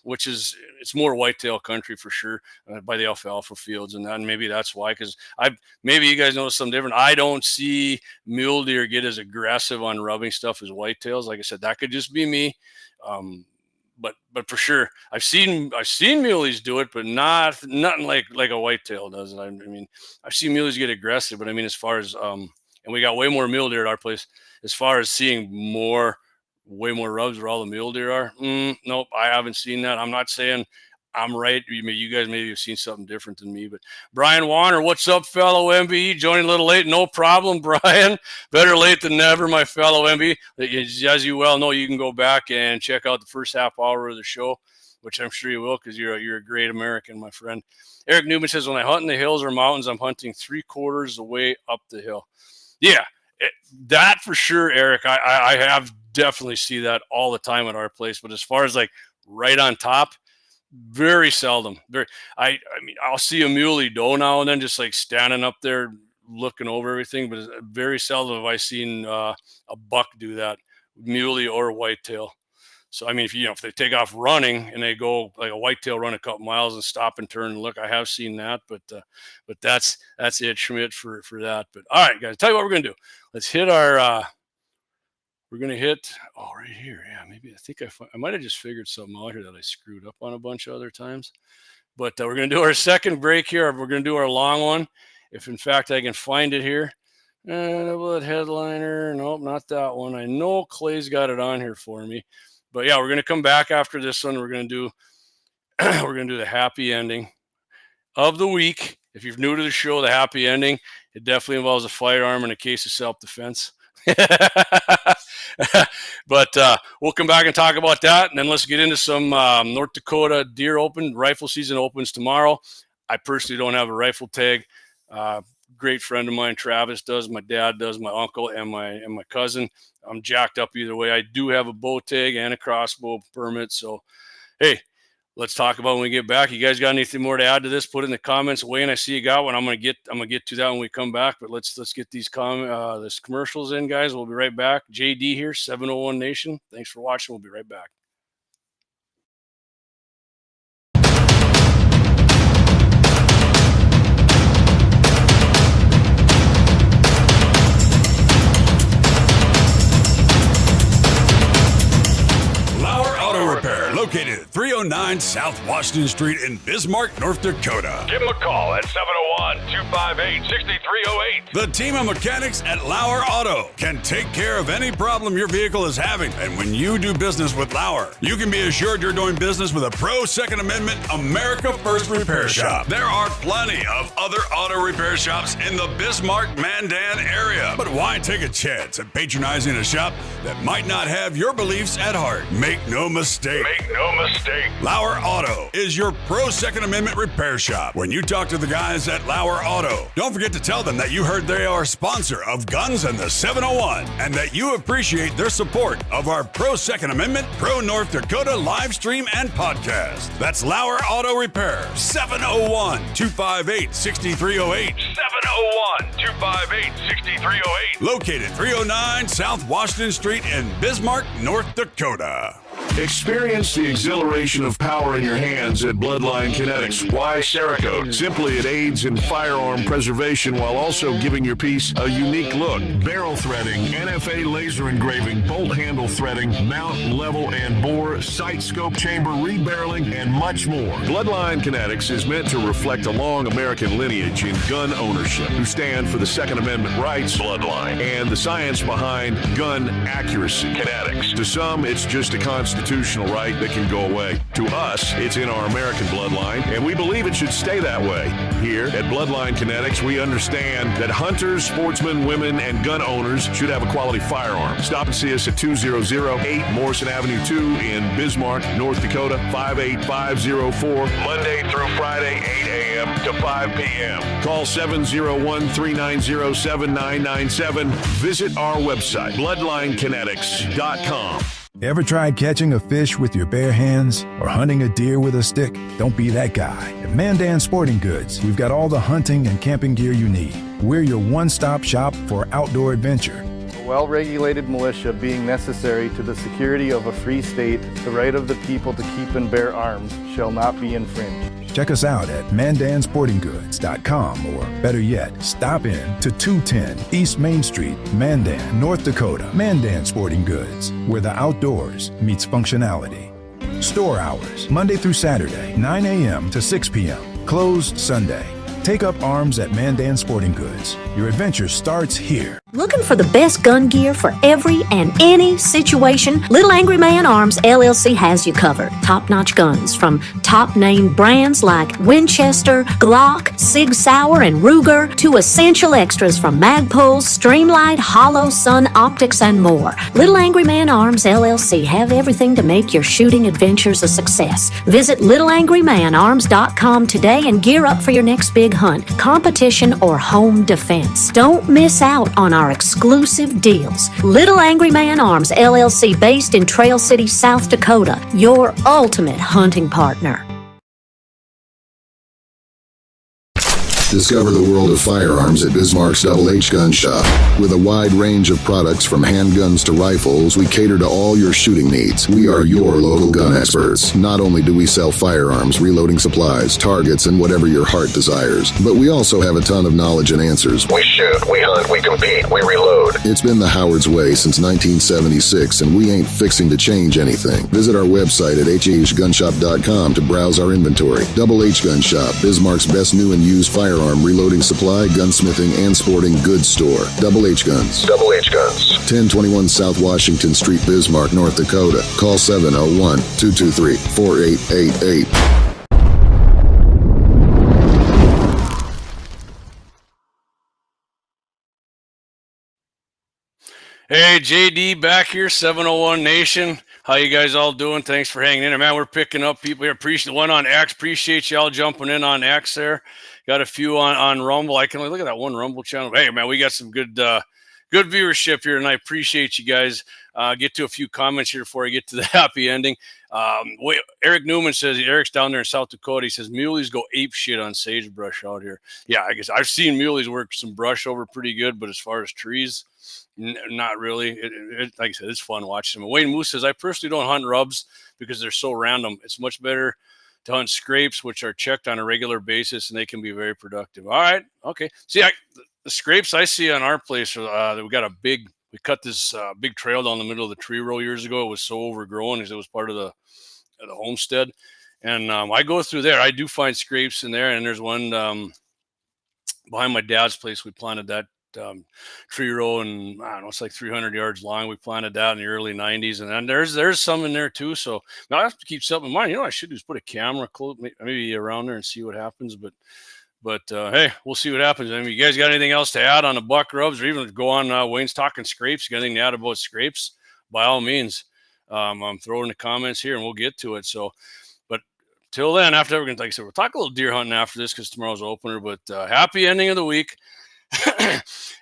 it's more whitetail country for sure, by the alfalfa fields and that. And maybe that's why, because maybe you guys notice something different. I don't see mule deer get as aggressive on rubbing stuff as whitetails. Like I said, that could just be me. But for sure, I've seen muleys do it, but nothing like a whitetail does it. I mean, I've seen muleys get aggressive, but I mean, as far as and we got way more mule deer at our place. As far as seeing way more rubs where all the mule deer are, nope, I haven't seen that. I'm not saying I'm right. You guys maybe have seen something different than me. But Brian Warner, what's up, fellow MBE? Joining a little late, no problem, Brian. Better late than never, my fellow MBE. As you well know, you can go back and check out the first half hour of the show, which I'm sure you will, because you're a great American, my friend. Eric Newman says, when I hunt in the hills or mountains, I'm hunting 3/4 the way up the hill. Yeah, that for sure, Eric. I have definitely see that all the time at our place. But as far as like right on top, very seldom. I mean, I'll see a muley doe now and then, just like standing up there looking over everything. But very seldom have I seen a buck do that, muley or whitetail. So I mean, if they take off running and they go like a whitetail, run a couple miles and stop and turn and look, I have seen that. But that's it, Schmidt, for that. But all right, guys, tell you what we're gonna do. Let's hit our we're going to hit, right here. Yeah, maybe I think I might have just figured something out here that I screwed up on a bunch of other times. But we're going to do our second break here. We're going to do our long one. If, in fact, I can find it here. Bullet headliner. Nope, not that one. I know Clay's got it on here for me. But, yeah, we're going to come back after this one. We're going to do the happy ending of the week. If you're new to the show, the happy ending, it definitely involves a firearm in a case of self-defense. But we'll come back and talk about that, and then let's get into some North Dakota deer open. Rifle season opens tomorrow. I personally don't have a rifle tag. Great friend of mine, Travis, does. My dad does. My uncle and my cousin. I'm jacked up either way. I do have a bow tag and a crossbow permit. So, hey, let's talk about when we get back. You guys got anything more to add to this? Put it in the comments. Wayne, I see you got one. I'm gonna get to that when we come back. But let's get these this commercials in, guys. We'll be right back. JD here, 701 Nation. Thanks for watching. We'll be right back. LAUER Auto Repair, located at 309 South Washington Street in Bismarck, North Dakota. Give them a call at 701-258-6308. The team of mechanics at LAUER Auto can take care of any problem your vehicle is having. And when you do business with LAUER, you can be assured you're doing business with a pro Second Amendment America First repair shop. There are plenty of other auto repair shops in the Bismarck-Mandan area. But why take a chance at patronizing a shop that might not have your beliefs at heart? Make no mistake. LAUER Auto is your pro Second Amendment repair shop. When you talk to the guys at LAUER Auto, don't forget to tell them that you heard they are a sponsor of Guns and the 701 and that you appreciate their support of our pro Second Amendment, pro North Dakota live stream and podcast. That's LAUER Auto Repair, 701-258-6308. 701-258-6308. Located 309 South Washington Street in Bismarck, North Dakota. Experience the exhilaration of power in your hands at Bloodline Kinetics. Why Cerakote? Simply, it aids in firearm preservation while also giving your piece a unique look. Barrel threading, NFA laser engraving, bolt handle threading, mount, level, and bore, sight scope chamber rebarreling, and much more. Bloodline Kinetics is meant to reflect a long American lineage in gun ownership, who stand for the Second Amendment rights, Bloodline, and the science behind gun accuracy, Kinetics. To some, it's just a constitutional right that can go away. To us, it's in our American bloodline, and we believe it should stay that way. Here at Bloodline Kinetics, we understand that hunters, sportsmen, women, and gun owners should have a quality firearm. Stop and see us at 2008 Morrison Avenue 2 in Bismarck, North Dakota, 58504, Monday through Friday, 8 a.m. to 5 p.m. Call 701-390-7997. Visit our website, bloodlinekinetics.com. Ever tried catching a fish with your bare hands or hunting a deer with a stick? Don't be that guy. At Mandan Sporting Goods, we've got all the hunting and camping gear you need. We're your one-stop shop for outdoor adventure. A well-regulated militia being necessary to the security of a free state, the right of the people to keep and bear arms shall not be infringed. Check us out at mandansportinggoods.com, or better yet, stop in to 210 East Main Street, Mandan, North Dakota. Mandan Sporting Goods, where the outdoors meets functionality. Store hours, Monday through Saturday, 9 a.m. to 6 p.m. Closed Sunday. Take up arms at Mandan Sporting Goods. Your adventure starts here. Looking for the best gun gear for every and any situation? Little Angry Man Arms LLC has you covered. Top-notch guns from top-name brands like Winchester, Glock, Sig Sauer, and Ruger to essential extras from Magpul's, Streamlight, Hollow, Sun Optics, and more. Little Angry Man Arms LLC have everything to make your shooting adventures a success. Visit littleangrymanarms.com today and gear up for your next big hunt, competition, or home defense. Don't miss out on our exclusive deals. Little Angry Man Arms LLC, based in Trail City, South Dakota, your ultimate hunting partner. Discover the world of firearms at Bismarck's Double H Gun Shop. With a wide range of products from handguns to rifles, we cater to all your shooting needs. We are your local gun experts. Not only do we sell firearms, reloading supplies, targets, and whatever your heart desires, but we also have a ton of knowledge and answers. We shoot, we hunt, we compete, we reload. It's been the Howard's way since 1976, and we ain't fixing to change anything. Visit our website at hhgunshop.com to browse our inventory. Double H Gun Shop, Bismarck's best new and used firearm, reloading supply, gunsmithing, and sporting goods store. Double H Guns. Double H Guns. 1021 South Washington Street, Bismarck, North Dakota. Call 701-223-4888. Hey, JD back here, 701 Nation. How you guys all doing? Thanks for hanging in there, man. We're picking up people here. Appreciate the one on X. Appreciate y'all jumping in on X there. Got a few on Rumble. I can only look at that one Rumble channel. Hey, man, we got some good viewership here, and I appreciate you guys. Get to a few comments here before I get to the happy ending. Eric Newman says, Eric's down there in South Dakota. He says, muleys go ape shit on sagebrush out here. Yeah, I guess I've seen muleys work some brush over pretty good, but as far as trees, not really. Like I said, it's fun watching them. Wayne Moose says, I personally don't hunt rubs because they're so random. It's much better to hunt scrapes, which are checked on a regular basis, and they can be very productive. All right, okay. See, the scrapes I see on our place are we cut this big trail down the middle of the tree row years ago. It was so overgrown because it was part of the homestead. And I go through there. I do find scrapes in there, and there's one behind my dad's place. We planted that tree row, and I don't know, it's like 300 yards long. We planted that in the early 90s, and then there's some in there too. So now I have to keep something in mind. You know, I should do is put a camera close, maybe around there and see what happens. But hey, we'll see what happens. I mean, you guys got anything else to add on the buck rubs, or even go on Wayne's Talking Scrapes? You got anything to add about scrapes? By all means, I'm throwing the comments here, and we'll get to it. So, but till then, after we're gonna, like I said, we'll talk a little deer hunting after this because tomorrow's opener. But happy ending of the week.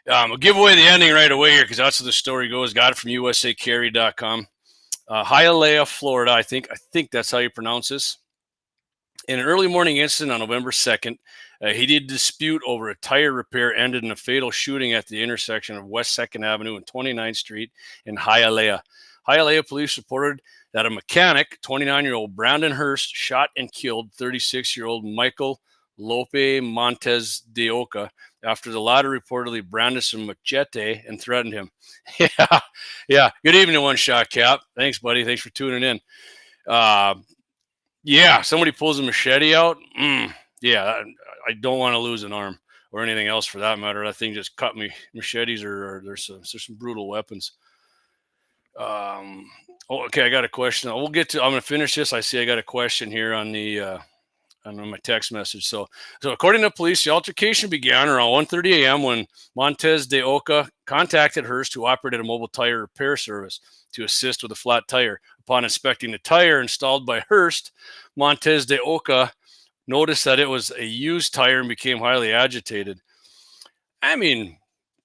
I'll give away the ending right away here because that's how the story goes. Got it from usacarry.com. Hialeah, Florida. I think that's how you pronounce this. In an early morning incident on November 2nd, a heated dispute over a tire repair ended in a fatal shooting at the intersection of West 2nd Avenue and 29th Street in Hialeah. Hialeah police reported that a mechanic, 29-year-old Brandon Hurst, shot and killed 36-year-old Michael Lope Montes de Oca after the latter reportedly brandished a machete and threatened him. Yeah. Good evening, One Shot Cap. Thanks, buddy. Thanks for tuning in. Yeah, somebody pulls a machete out. Yeah, I don't want to lose an arm or anything else for that matter. That thing just cut me. Machetes there's some brutal weapons. Okay, I got a question. I'm going to finish this. I see I got a question here on my text message. So according to police, the altercation began around 1:30 a.m. when Montes de Oca contacted Hurst, who operated a mobile tire repair service, to assist with a flat tire. Upon inspecting the tire installed by Hurst, Montes de Oca noticed that it was a used tire and became highly agitated. I mean,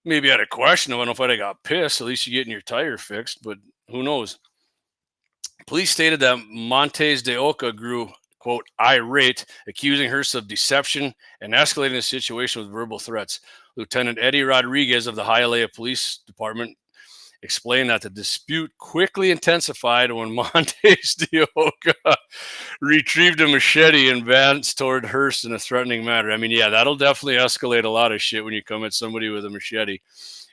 maybe I had a question. I don't know if I got pissed. At least you're getting your tire fixed, but who knows? Police stated that Montes de Oca grew, quote, irate, accusing Hurst of deception and escalating the situation with verbal threats. Lieutenant Eddie Rodriguez of the Hialeah Police Department explained that the dispute quickly intensified when Montes de Oca retrieved a machete and advanced toward Hurst in a threatening manner. I mean, yeah, that'll definitely escalate a lot of shit when you come at somebody with a machete.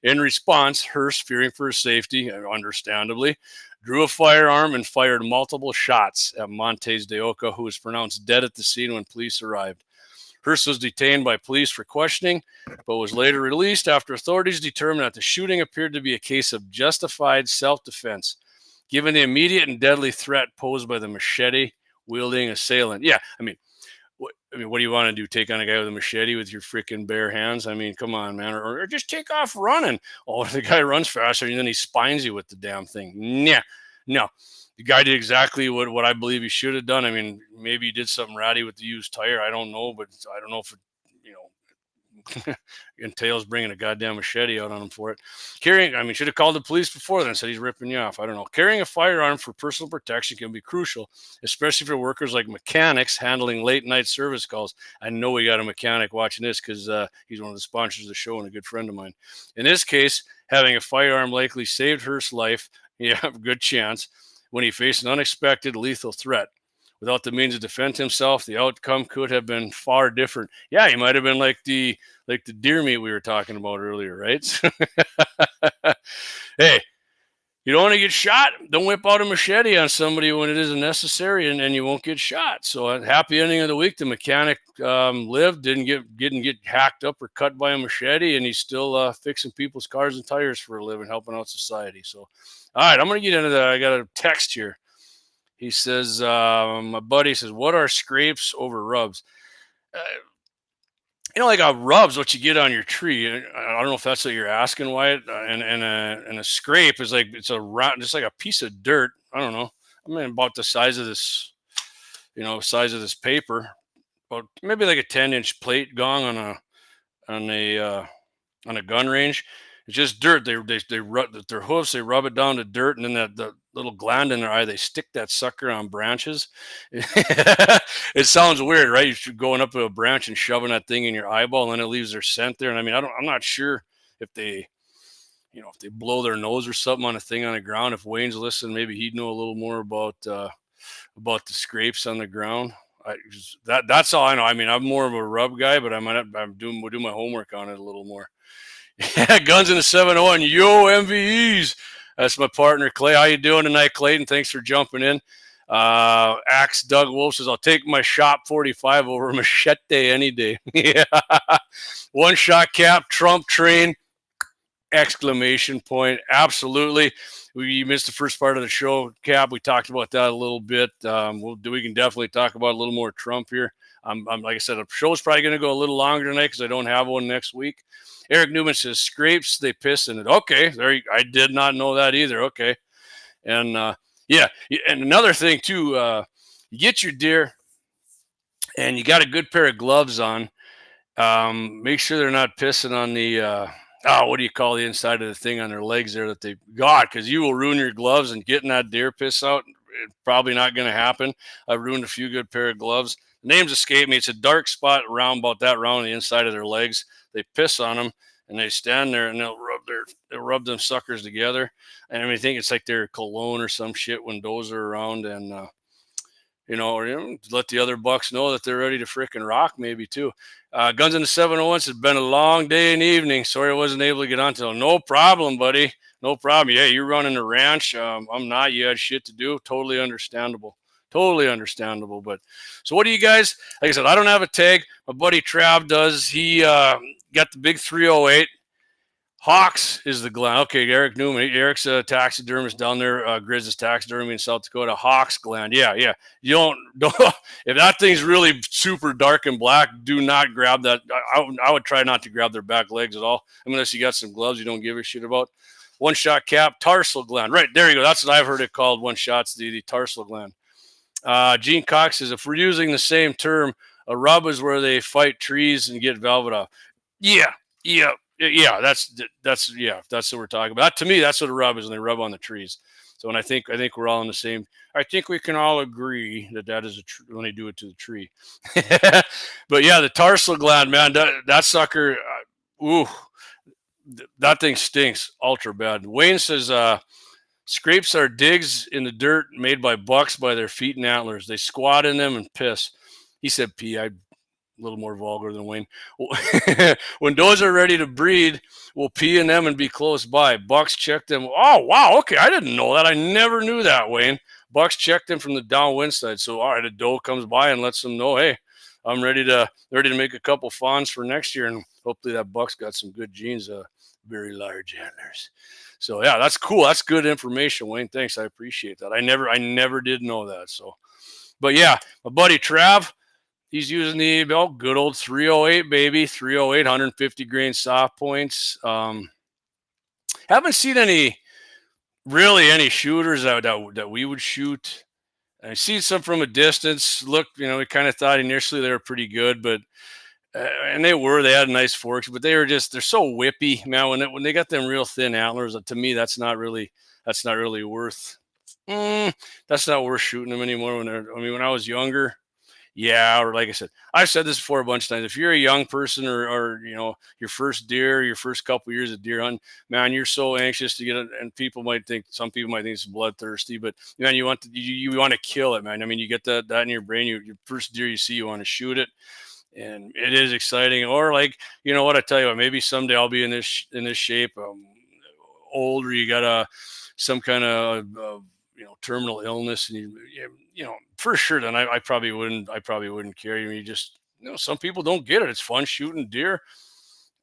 In response, Hurst, fearing for his safety, understandably, drew a firearm and fired multiple shots at Montes de Oca, who was pronounced dead at the scene when police arrived. Hurst was detained by police for questioning, but was later released after authorities determined that the shooting appeared to be a case of justified self-defense, given the immediate and deadly threat posed by the machete-wielding assailant. Yeah, I mean, what do you want to do? Take on a guy with a machete with your freaking bare hands? I mean, come on, man. Or just take off running. Oh, the guy runs faster, and then he spines you with the damn thing. Nah, no. The guy did exactly what I believe he should have done. I mean, maybe he did something ratty with the used tire. I don't know, but I don't know if entails bringing a goddamn machete out on him for it. Should have called the police before then, said he's ripping you off. I don't know. Carrying a firearm for personal protection can be crucial, especially for workers like mechanics handling late night service calls. I know we got a mechanic watching this because he's one of the sponsors of the show and a good friend of mine. In this case, having a firearm likely saved Hurst's life. Yeah, good chance. When he faced an unexpected lethal threat. Without the means to defend himself, the outcome could have been far different. Yeah, he might have been like the deer meat we were talking about earlier, right? Hey, you don't want to get shot? Don't whip out a machete on somebody when it isn't necessary, and you won't get shot. So, happy ending of the week. The mechanic lived, didn't get hacked up or cut by a machete, and he's still fixing people's cars and tires for a living, helping out society. So, all right, I'm going to get into that. I got a text here. He says, my buddy says, what are scrapes over rubs? Like a rub's what you get on your tree. I don't know if that's what you're asking, Wyatt. And a scrape is like, it's just like a piece of dirt. I don't know. About the size of this, size of this paper. About maybe like a 10-inch plate gong on a gun range. It's just dirt. They rub their hoofs. They rub it down to dirt, and then the little gland in their eye. They stick that sucker on branches. It sounds weird, right? You're going up to a branch and shoving that thing in your eyeball, and then it leaves their scent there. And I'm not sure if they, if they blow their nose or something on a thing on the ground. If Wayne's listening, maybe he'd know a little more about the scrapes on the ground. That's all I know. I'm more of a rub guy, but we'll do my homework on it a little more. Guns in the 701. Yo, MVEs. That's my partner, Clay. How you doing tonight, Clayton? Thanks for jumping in. Axe Doug Wolf says, I'll take my Shop 45 over a machete any day. Yeah. One shot cap, Trump train, exclamation point. Absolutely. You missed the first part of the show, Cap. We talked about that a little bit. We can definitely talk about a little more Trump here. I'm like I said, the show's probably going to go a little longer tonight because I don't have one next week. Eric Newman says, scrapes, they piss in it. Okay, I did not know that either. Okay. And, and another thing, too, you get your deer and you got a good pair of gloves on. Make sure they're not pissing on the what do you call the inside of the thing on their legs there that they got, because you will ruin your gloves, and getting that deer piss out, it's probably not going to happen. I've ruined a few good pair of gloves. The names escape me. It's a dark spot around about that round on the inside of their legs. They piss on them, and they stand there, and they'll rub them suckers together. And I think it's like their cologne or some shit when those are around, and let the other bucks know that they're ready to frickin' rock, maybe too. Guns in the 701 has been a long day and evening. Sorry I wasn't able to get on till. No problem, buddy. No problem. Yeah, you're running a ranch. I'm not. You had shit to do. Totally understandable. Totally understandable. But so what do you guys, like I said, I don't have a tag. My buddy Trav does. He got the big 308. Hawks is the gland. Okay, Eric Newman. Eric's a taxidermist down there. Grizz is taxidermy in South Dakota. Hawks gland. Yeah. You don't if that thing's really super dark and black, do not grab that. I would try not to grab their back legs at all, unless you got some gloves you don't give a shit about. One shot cap, tarsal gland. Right, there you go. That's what I've heard it called. One shot's the tarsal gland. Gene Cox says, if we're using the same term, a rub is where they fight trees and get velvet off. Yeah, that's what we're talking about. To me, that's what a rub is, when they rub on the trees. So, and I think we're all in the same. I think we can all agree that is when they do it to the tree. But yeah, the tarsal gland, man, that sucker, that thing stinks ultra bad. Wayne says, scrapes are digs in the dirt made by bucks by their feet and antlers. They squat in them and piss. He said pee. A little more vulgar than Wayne. When does are ready to breed, we'll pee in them and be close by. Bucks check them. Oh, wow. Okay. I didn't know that. I never knew that, Wayne. Bucks check them from the downwind side. So, all right, a doe comes by and lets them know, hey, I'm ready to make a couple fawns for next year. And hopefully that buck's got some good genes, very large antlers. So yeah, that's cool. That's good information, Wayne. Thanks. I appreciate that. I never did know that. So, but yeah, my buddy Trav, he's using the good old 308, baby. 308, 150 grain soft points. Haven't seen any shooters that we would shoot. I've seen some from a distance. Look, we kind of thought initially they were pretty good, but and they had nice forks, but they're so whippy, man. When they got them real thin antlers, to me, that's not really worth. That's not worth shooting them anymore. When I was younger, yeah, or like I said, I've said this before a bunch of times. If you're a young person or your first deer, your first couple years of deer hunting, man, you're so anxious to get it, and some people might think it's bloodthirsty, but man, you want to kill it, man. I mean, you get that in your brain. Your first deer you see, you want to shoot it, and it is exciting. Or like, what I tell you, maybe someday I'll be in this shape, older. You got some kind of terminal illness, and for sure, then I probably wouldn't care. You just, some people don't get it. It's fun shooting deer.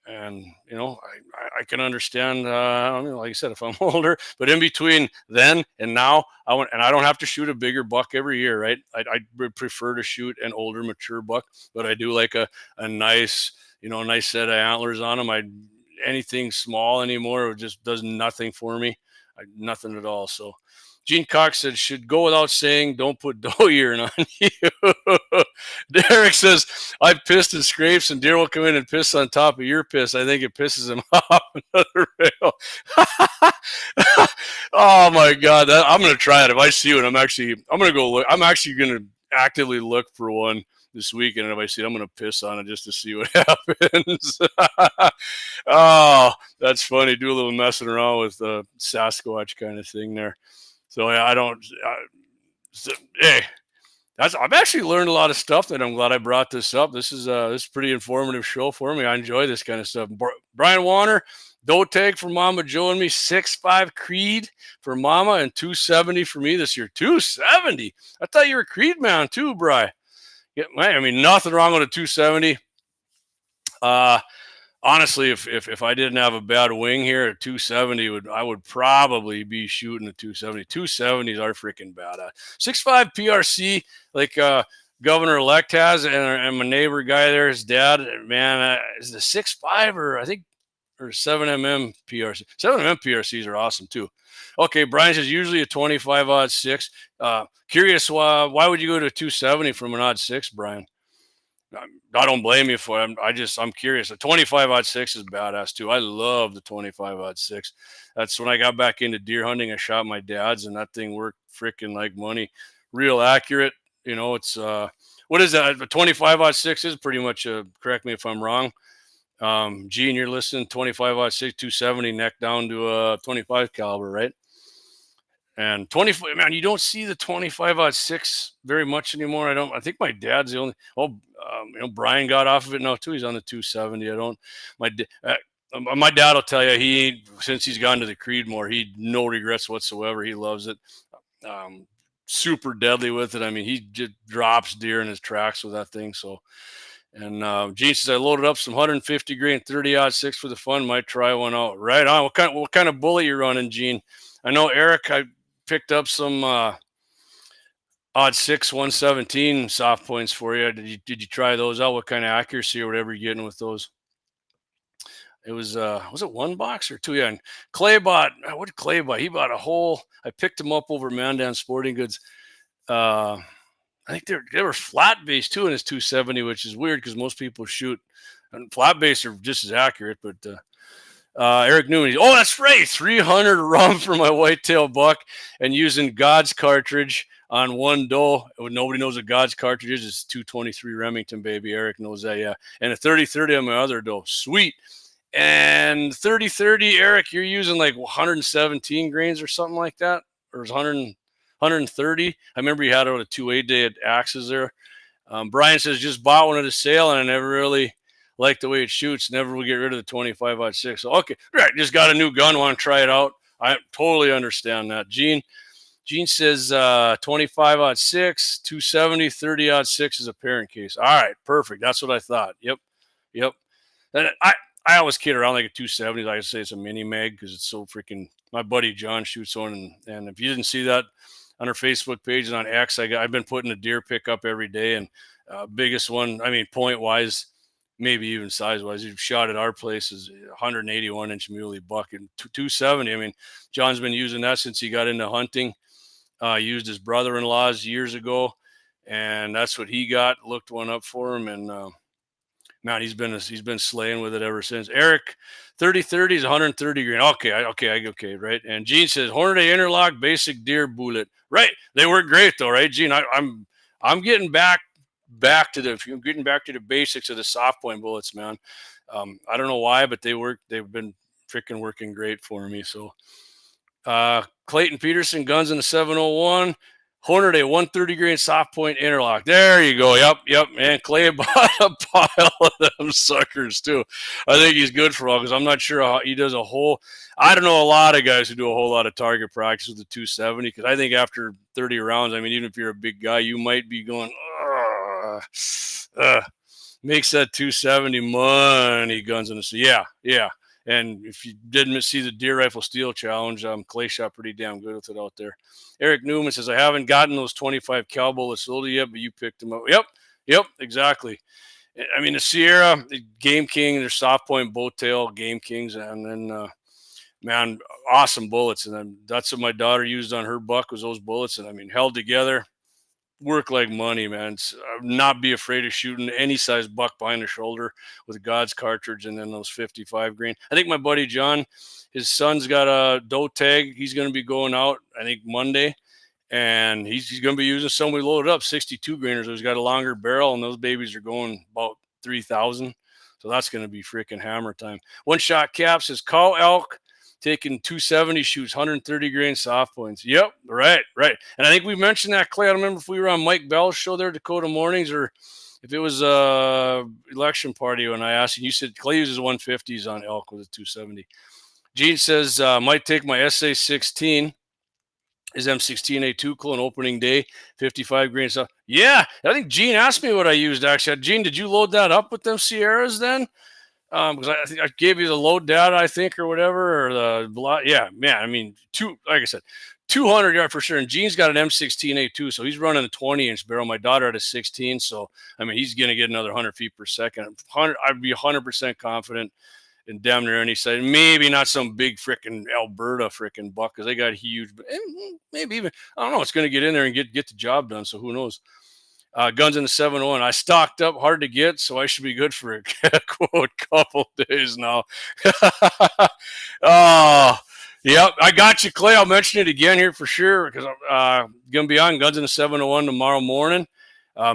And, I can understand, like I said, if I'm older, but in between then and now, and I don't have to shoot a bigger buck every year, right? I would prefer to shoot an older, mature buck, but I do like a nice, nice set of antlers on them. Anything small anymore, it just does nothing for me. Nothing at all. So Gene Cox said, should go without saying, don't put doe urine on you. Derek says, I've pissed in scrapes and deer will come in and piss on top of your piss. I think it pisses him off. Another rail. Oh my God. I'm going to try it. If I see one, I'm going to go look. I'm actually going to actively look for one this weekend. And if I see it, I'm going to piss on it just to see what happens. Oh, that's funny. Do a little messing around with the Sasquatch kind of thing there. So hey, I've actually learned a lot of stuff, and I'm glad I brought this up. This is a pretty informative show for me. I enjoy this kind of stuff. Brian Warner, doe tag for Mama Joe and me, 6'5" Creed for Mama, and 270 for me this year. 270. I thought you were a Creed man too, Brian. Yeah, man, nothing wrong with a 270. Honestly, if I didn't have a bad wing here at 270, I would probably be shooting a 270. 270s are freaking badass. 6'5" PRC, like Governor-elect has, and my neighbor guy there, his dad, man, is the 6'5" or 7mm PRC. 7mm PRCs are awesome too. Okay, Brian says usually a 25-06. Curious, why would you go to a 270 from an 06, Brian? I don't blame you for it. I'm curious. The 25-06 is badass too. I love the 25-06. That's when I got back into deer hunting. I shot my dad's, and that thing worked freaking like money. Real accurate. It's what is that? The 25-06 is pretty much correct me if I'm wrong. Gene, you're listening. 25-06, 270 neck down to a 25 caliber, right? And 25, man, you don't see the 25-06 very much anymore. I think my dad's the only. Brian got off of it now too. He's on the 270. My dad will tell you since he's gone to the Creed more, no regrets whatsoever. He loves it. Super deadly with it. I mean, he just drops deer in his tracks with that thing. So, and Gene says I loaded up some 150 grain 30-06 for the fun. Might try one out. Right on. What kind of bullet you running, Gene? I know Eric. I picked up some odd 6 117 soft points for you. Did you try those out? What kind of accuracy or whatever you're getting with those? It was it one box or two? Yeah. And Clay bought, what did Clay buy? He bought a whole, I picked him up over Mandan Sporting Goods. I think they were flat base too in his 270, which is weird because most people shoot, and flat base are just as accurate, but Eric Newman, that's right, 300 rum for my whitetail buck, and using God's cartridge on one doe. Nobody knows what God's cartridge is. It's 223 Remington, baby. Eric knows that, yeah. And a 30-30 on my other doe. Sweet. And 30-30, Eric, you're using like 117 grains or something like that, or 130. I remember you had it on a 2-8 day at Axes there. Brian says just bought one at a sale, and I never really like the way it shoots. Never will get rid of the 25-06. So, okay, right, just got a new gun, want to try it out. I totally understand that. Gene says 25-06, 270, 30-06 is a parent case. All right, perfect. That's what I thought. Yep. And I always kid around like a 270. I say it's a mini mag because it's so freaking. My buddy John shoots one, and if you didn't see that on our Facebook page and on X, I've been putting a deer pick up every day, and biggest one, I mean, point wise, maybe even size wise, you've shot at our place is 181 inch muley buck and 270. I mean, John's been using that since he got into hunting. Used his brother-in-law's years ago, and that's what he got. Looked one up for him, and man, he's been slaying with it ever since. Eric, 30-30 is 130 grain. Okay, right. And Gene says Hornady interlock basic deer bullet. Right, they work great though, right, Gene? I'm getting back to the basics of the soft point bullets, man. I don't know why, but they've been freaking working great for me. So Clayton Peterson, guns in the 701. Hornady 130 grain soft point interlock. There you go. Yep. Man, Clay bought a pile of them suckers too. I think he's good for all because I'm not sure how he does a whole. I don't know a lot of guys who do a whole lot of target practice with the 270 because I think after 30 rounds, I mean, even if you're a big guy, you might be going, makes that 270 money guns in the sea. Yeah. And if you didn't see the Deer Rifle Steel Challenge, Clay shot pretty damn good with it out there. Eric Newman says, I haven't gotten those 25 cal bullets loaded yet, but you picked them up. Yep, exactly. I mean, the Sierra, the Game King, they're soft point, bow tail, Game Kings, and then, man, awesome bullets. And then that's what my daughter used on her buck was those bullets. And I mean, held together, work like money, man. Not be afraid of shooting any size buck behind the shoulder with God's cartridge and then those 55 grain. I think my buddy John, his son's got a doe tag. He's going to be going out, I think, Monday, and he's going to be using some we loaded up 62 grainers. So he's got a longer barrel, and those babies are going about 3,000. So that's going to be freaking hammer time. One Shot Cap says, cow elk taking 270 shoots, 130 grain soft points. Yep, right. And I think we mentioned that, Clay. I don't remember if we were on Mike Bell's show there, Dakota Mornings, or if it was election party when I asked you. You said Clay uses 150s on elk with a 270. Gene says, might take my SA-16. Is M16A2 cool on opening day, 55 grain stuff? Yeah, I think Gene asked me what I used, actually. Gene, did you load that up with them Sierras then? Because I think I gave you the load data, I think, or whatever, or yeah, man. I mean, like I said, 200 yard for sure. And Gene's got an M16A2, so he's running a 20-inch barrel. My daughter had a 16, so I mean, he's gonna get another 100 feet per second. I'd be 100% confident in damn near any side. Maybe not some big freaking Alberta freaking buck because they got huge, but maybe even I don't know. It's gonna get in there and get the job done. So who knows? Guns in the 701. I stocked up, hard to get, so I should be good for a quote couple days now. Oh, yep, I got you, Clay. I'll mention it again here for sure because I'm going to be on Guns in the 701 tomorrow morning.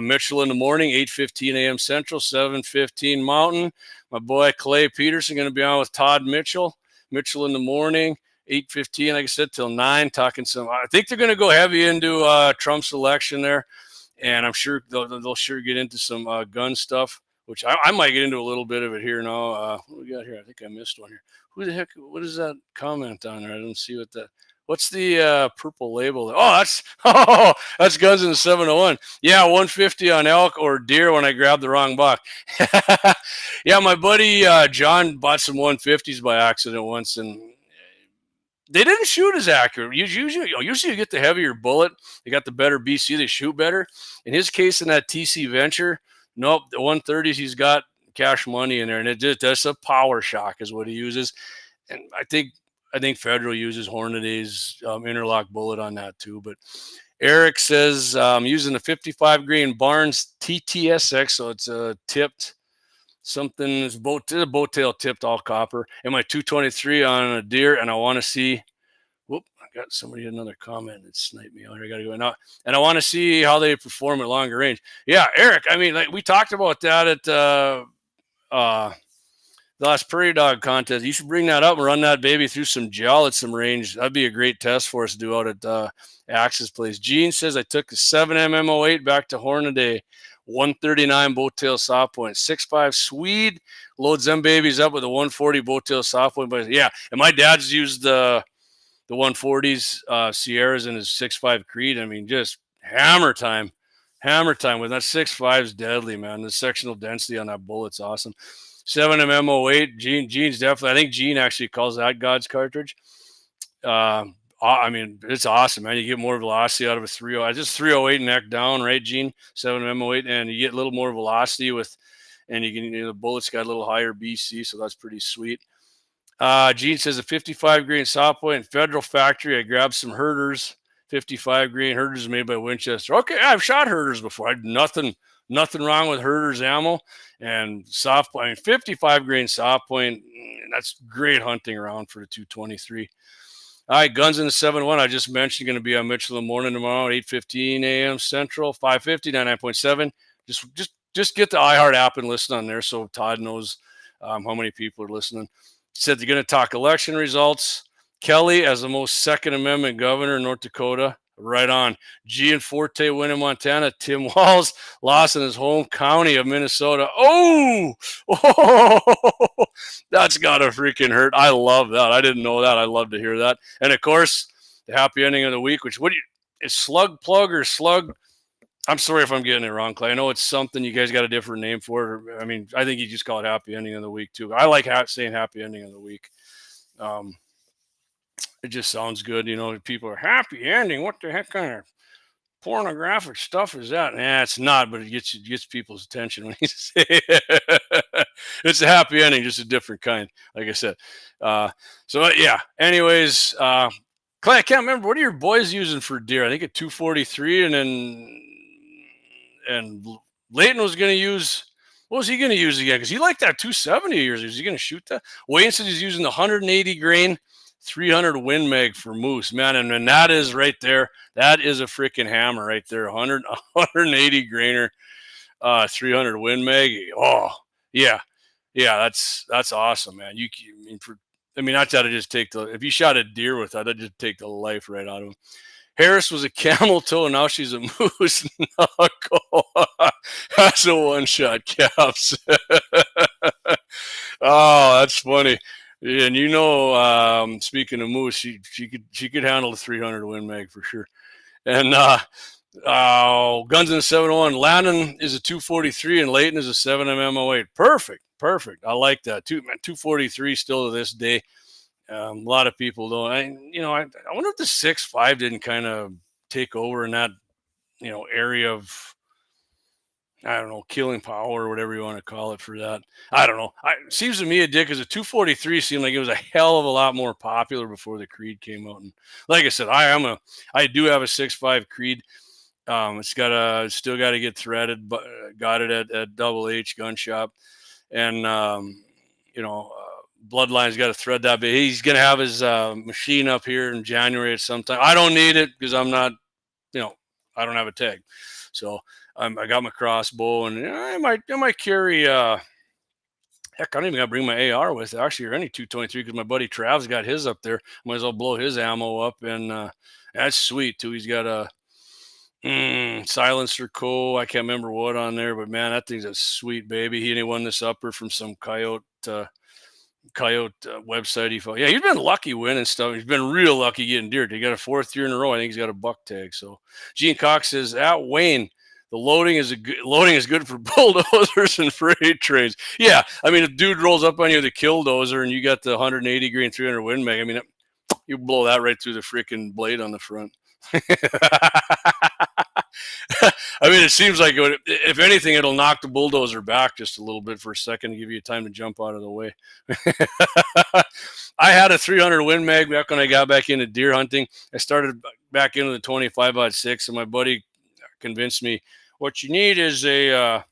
Mitchell in the morning, 8:15 a.m. Central, 7:15 Mountain. My boy Clay Peterson going to be on with Todd Mitchell. Mitchell in the morning, 8:15, like I said, till 9, talking some. I think they're going to go heavy into Trump's election there. And I'm sure they'll sure get into some gun stuff, which I might get into a little bit of it here now. What we got here? I think I missed one here. Who the heck? What is that comment on there? I don't see what that. What's the purple label? That's Guns in the 701. Yeah, 150 on elk or deer when I grabbed the wrong buck. Yeah, my buddy John bought some 150s by accident once, and they didn't shoot as accurate. Usually you get the heavier bullet. They got the better BC. They shoot better. In his case, in that TC Venture, nope, the 130s, he's got cash money in there, and that's a power shock is what he uses. And I think Federal uses Hornady's interlock bullet on that too. But Eric says using the 55 grain Barnes TTSX, so it's a tipped. Something is bow tail tipped all copper, and my 223 on a deer, and I want to see. Whoop! I got somebody another comment that sniped me out here. I got to go now, and I want to see how they perform at longer range. Yeah, Eric. I mean, like we talked about that at the last Prairie Dog contest. You should bring that up and run that baby through some gel at some range. That'd be a great test for us to do out at Axe's place. Gene says I took a 7mm 08 back to Hornady. 139 bow-tail soft point, 6.5 Swede loads them babies up with a 140 bow-tail soft point. But yeah, and my dad's used the 140s Sierras in his 6.5 Creed. I mean, just hammer time with that 6.5 is deadly, man. The sectional density on that bullet's awesome. 7mm 08, Gene's definitely. I think Gene actually calls that God's cartridge. I mean, it's awesome, man. You get more velocity out of a 3.0. Just 308 neck down, right, Gene? 7mm 08, and you get a little more velocity and the bullet's got a little higher BC, so that's pretty sweet. Gene says a 55 grain soft point Federal factory. I grabbed some herders, 55 grain herders made by Winchester. Okay, I've shot herders before. I had nothing nothing wrong with Herder's ammo and soft point. I mean, 55 grain soft point. That's great hunting around for the 223. All right, guns in the 7-1. I just mentioned going to be on Mitchell in the morning tomorrow at 8:15 a.m. Central, 550, 99.7. Just get the iHeart app and listen on there so Todd knows how many people are listening. He said they're going to talk election results. Kelly as the most Second Amendment governor in North Dakota. Right on. Gianforte win in Montana. Tim Walz lost in his home county of Minnesota. Oh, that's got to freaking hurt. I love that. I didn't know that. I love to hear that. And of course, the happy ending of the week, which is slug plug or slug? I'm sorry if I'm getting it wrong, Clay. I know it's something you guys got a different name for it. I mean, I think you just call it happy ending of the week too. I like saying happy ending of the week. It just sounds good. You know, people are happy ending. What the heck kind of pornographic stuff is that? Nah, it's not, but it gets people's attention when you say it. It's a happy ending, just a different kind, like I said. Yeah. Anyways, Clay, I can't remember. What are your boys using for deer? I think a 243, and Leighton was going to use. What was he going to use again? Because he liked that 270 of yours. Is he going to shoot that? Wayne said he's using the 180 grain 300 Win Mag for moose, man, and that is right there. That is a freaking hammer right there. 180 grainer, 300 Win Mag. Oh yeah, that's awesome, man. Not that just take if you shot a deer with that, that'd just take the life right out of him. Harris was a camel toe, now she's a moose knuckle. That's a one-shot, Caps. Oh, that's funny. Yeah, and speaking of moose, she could handle the 300 Win Mag for sure. And guns in the 701. Landon is a 243 and Leighton is a 7mm08. Perfect. I like that too, man. 243 still to this day. A lot of people don't. I wonder if the 6.5 didn't kind of take over in that area of, I don't know, killing power or whatever you want to call it for that. I don't know. It seems to me it did because the 243 seemed like it was a hell of a lot more popular before the Creed came out. And like I said, I do have a 6.5 Creed. It's still got to get threaded, but got it at Double H Gun Shop. And, Bloodline's got to thread that, but he's going to have his machine up here in January at some time. I don't need it because I'm not, I don't have a tag. So I got my crossbow, and I might carry. Heck, I don't even got to bring my AR with it, actually, or any 223 because my buddy Trav's got his up there. Might as well blow his ammo up, and that's sweet too. He's got a silencer co. I can't remember what on there, but man, that thing's a sweet baby. He won this upper from some coyote website. He's been lucky winning stuff. He's been real lucky getting deer. He got a 4th year in a row. I think he's got a buck tag. So Gene Cox says at Wayne, the loading is good for bulldozers and freight trains. Yeah, I mean, if dude rolls up on you with a killdozer and you got the 180 grain 300 Win Mag, I mean, you blow that right through the freaking blade on the front. I mean, it seems like if anything, it'll knock the bulldozer back just a little bit for a second to give you time to jump out of the way. I had a 300 Win Mag back when I got back into deer hunting. I started back into the 25-06, and my buddy convinced me what you need is a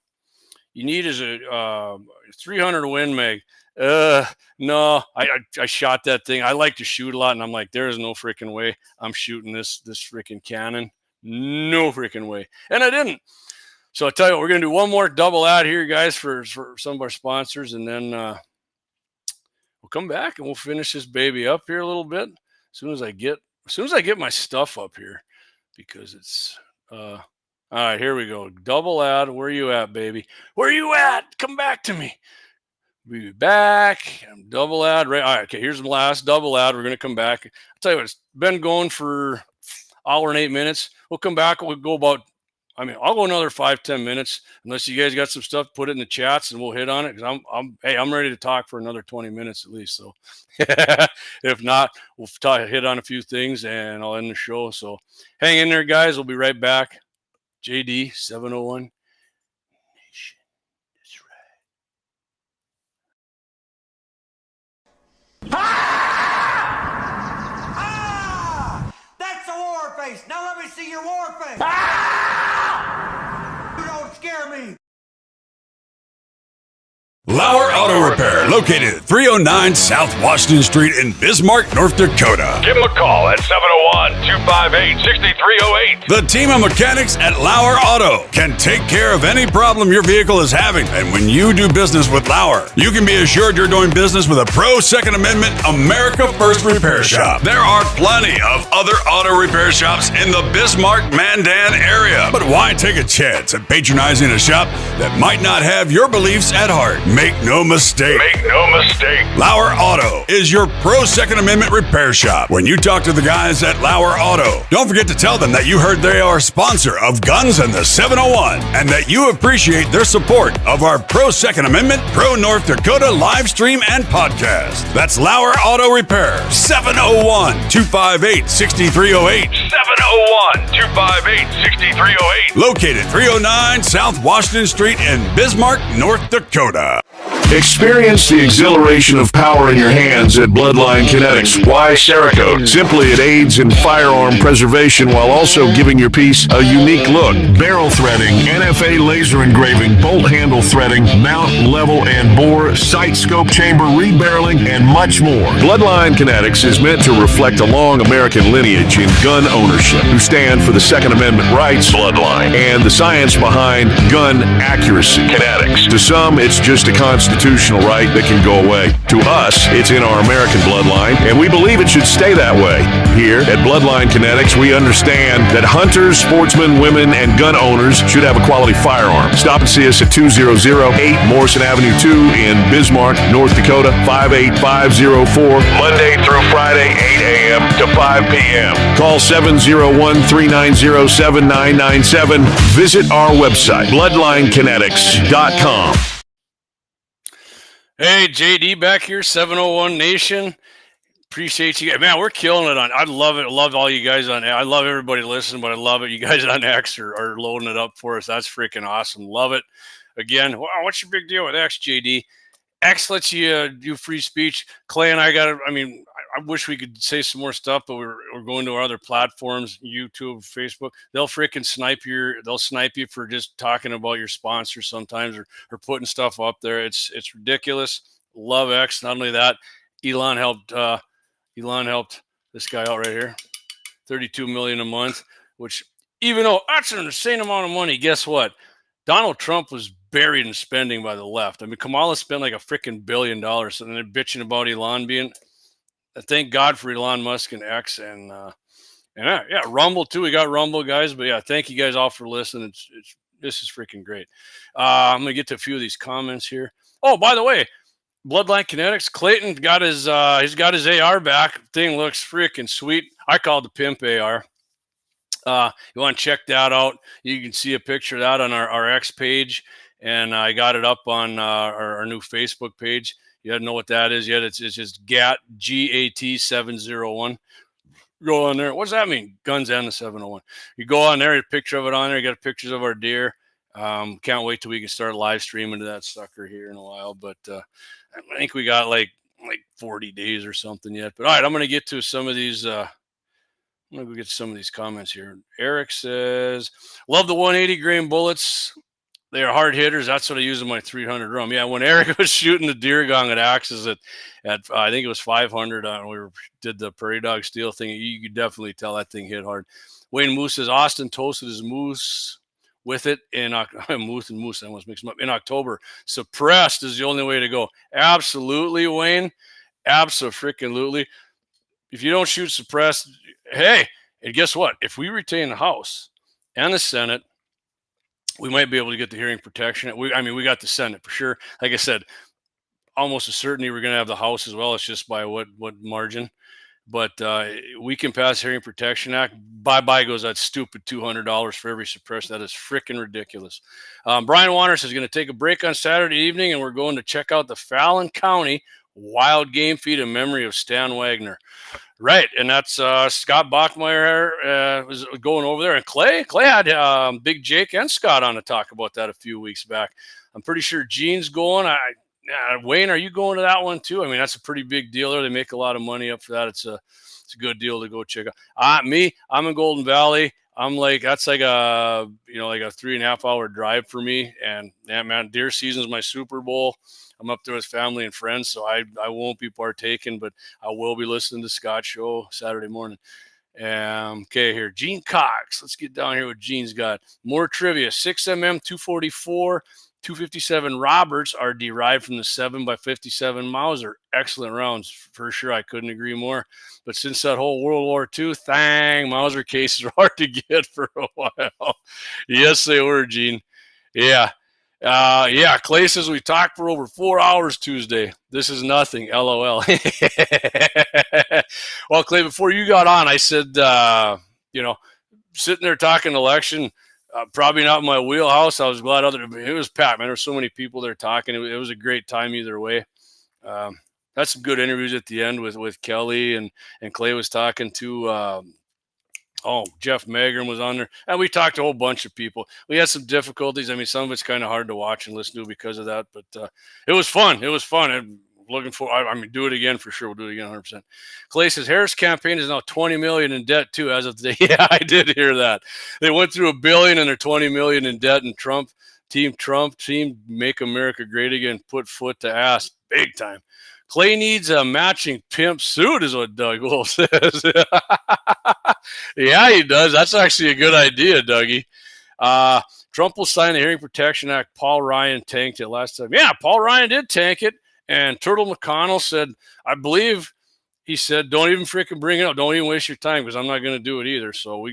300 Win Mag. No, I shot that thing. I like to shoot a lot, and I'm like, there is no freaking way I'm shooting this freaking cannon. No freaking way. And I didn't. So I'll tell you what, we're going to do one more double ad here, guys, for some of our sponsors, and then we'll come back and we'll finish this baby up here a little bit as soon as I get my stuff up here, because it's all right, here we go. Double ad. Where you at, baby? Where you at? Come back to me. We'll be back. Double ad. Right. All right. Okay. Here's the last double ad. We're going to come back. I'll tell you what, it's been going for hour and 8 minutes. We'll come back. We'll go I'll go another 5-10 minutes unless you guys got some stuff. Put it in the chats and we'll hit on it. Because I'm ready to talk for another 20 minutes at least. So if not, we'll hit on a few things and I'll end the show. So hang in there, guys. We'll be right back. JD 701 Nation. That's right. That's a war face. Now let me see your war face. You don't scare me. Lauer Auto Repair, located at 309 South Washington Street in Bismarck, North Dakota. Give them a call at 701-258-6308. The team of mechanics at Lauer Auto can take care of any problem your vehicle is having. And when you do business with Lauer, you can be assured you're doing business with a pro Second Amendment America First repair shop. There are plenty of other auto repair shops in the Bismarck-Mandan area. But why take a chance at patronizing a shop that might not have your beliefs at heart? Make no mistake. Lauer Auto is your pro Second Amendment repair shop. When you talk to the guys at Lauer Auto, don't forget to tell them that you heard they are a sponsor of Guns and the 701 and that you appreciate their support of our pro Second Amendment, pro North Dakota live stream and podcast. That's Lauer Auto Repair, 701-258-6308. 701-258-6308. Located 309 South Washington Street in Bismarck, North Dakota. Experience the exhilaration of power in your hands at Bloodline Kinetics. Why Cerakote? Simply, it aids in firearm preservation while also giving your piece a unique look. Barrel threading, NFA laser engraving, bolt handle threading, mount, level, and bore, sight scope chamber, rebarreling, and much more. Bloodline Kinetics is meant to reflect a long American lineage in gun ownership, who stand for the Second Amendment rights, Bloodline, and the science behind gun accuracy. Kinetics. To some, it's just a constitutional right that can go away. To us, it's in our American bloodline, and we believe it should stay that way. Here at Bloodline Kinetics, we understand that hunters, sportsmen, women, and gun owners should have a quality firearm. Stop and see us at 2008 Morrison Avenue 2 in Bismarck, North Dakota, 58504, Monday through Friday, 8 a.m. to 5 p.m. Call 701-390-7997. Visit our website, bloodlinekinetics.com. Hey, JD back here, 701Nation. Appreciate you guys. Man, we're killing it on. I love it. I love all you guys on. I love everybody listening, but I love it. You guys on X are loading it up for us. That's freaking awesome. Love it. Again, wow, what's your big deal with X, JD? X lets you do free speech. Clay and I I wish we could say some more stuff, but we're going to our other platforms, YouTube, Facebook. They'll freaking snipe you for just talking about your sponsor sometimes or putting stuff up there. It's ridiculous. Love X. Not only that, Elon helped this guy out right here. $32 million a month, which even though that's an insane amount of money, guess what? Donald Trump was buried in spending by the left. I mean, Kamala spent like a freaking $1 billion, and they're bitching about Elon being. Thank God for Elon Musk and X and Rumble too. We got Rumble guys, but yeah, thank you guys all for listening. This is freaking great. I'm gonna get to a few of these comments here. Oh, by the way, Bloodline Kinetics, Clayton got his he's got his AR back. Thing looks freaking sweet. I call it the pimp AR. You want to check that out? You can see a picture of that on our X page, and I got it up on our new Facebook page. You don't know what that is yet. It's just GAT, GAT 701. Go on there. What does that mean? Guns and the 701. You go on there, a picture of it on there. You got pictures of our deer. Can't wait till we can start live streaming to that sucker here in a while. But I think we got like 40 days or something yet. But all right, I'm going to get to some of these. I'm going to go get to some of these comments here. Eric says, love the 180 grain bullets. They are hard hitters. That's what I use in my 300 drum. Yeah, when Eric was shooting the deer gong at Axis at I think it was 500 on we did the prairie dog steel thing, you could definitely tell that thing hit hard. Wayne Moose says Austin toasted his moose with it in moose and moose. I almost mixed them up in October. Suppressed is the only way to go. Absolutely, Wayne. Absolutely. If you don't shoot suppressed, hey, and guess what? If we retain the House and the Senate, we might be able to get the hearing protection. We got the Senate for sure. Like I said, almost a certainty we're going to have the House as well. It's just by what margin. But we can pass Hearing Protection Act. Bye goes that stupid $200 for every suppression. That is freaking ridiculous. Brian Waters is going to take a break on Saturday evening, and we're going to check out the Fallon County Wild Game Feed in memory of Stan Wagner. Right, and that's Scott Bachmeyer was going over there. And Clay had Big Jake and Scott on to talk about that a few weeks back. I'm pretty sure Gene's going. Wayne, are you going to that one too? I mean, that's a pretty big deal there. They make a lot of money up for that. It's a good deal to go check out. I'm in Golden Valley. I'm like, that's like a, like a 3.5 hour drive for me. And yeah, man, deer season is my Super Bowl. I'm up there with family and friends, so I won't be partaking, but I will be listening to Scott's show Saturday morning. Okay, here, Gene Cox. Let's get down here what Gene's got. More trivia. 6mm 244, 257 Roberts are derived from the 7x57 Mauser. Excellent rounds for sure. I couldn't agree more. But since that whole World War II thing, Mauser cases are hard to get for a while. Yes, they were, Gene. Yeah. Clay says we talked for over 4 hours Tuesday. This is nothing. LOL. Well, Clay, before you got on, I said, sitting there talking election, probably not in my wheelhouse. I was glad it was packed, man. There were so many people there talking. It was a great time either way. That's some good interviews at the end with Kelly and Clay was talking to, Jeff Magrum was on there, and we talked to a whole bunch of people. We had some difficulties. I mean, some of it's kind of hard to watch and listen to because of that, but it was fun. It was fun. I'm looking for. Do it again for sure. We'll do it again, 100%. Clay says Harris campaign is now $20 million in debt too as of today. Yeah, I did hear that. They went through $1 billion and they're $20 million in debt. And Trump team make America great again. Put foot to ass big time. Clay needs a matching pimp suit, is what Doug Wolf says. Yeah, he does. That's actually a good idea, Dougie. Trump will sign the Hearing Protection Act. Paul Ryan tanked it last time. Yeah, Paul Ryan did tank it. And Turtle McConnell said, I believe he said, don't even freaking bring it up. Don't even waste your time because I'm not going to do it either. So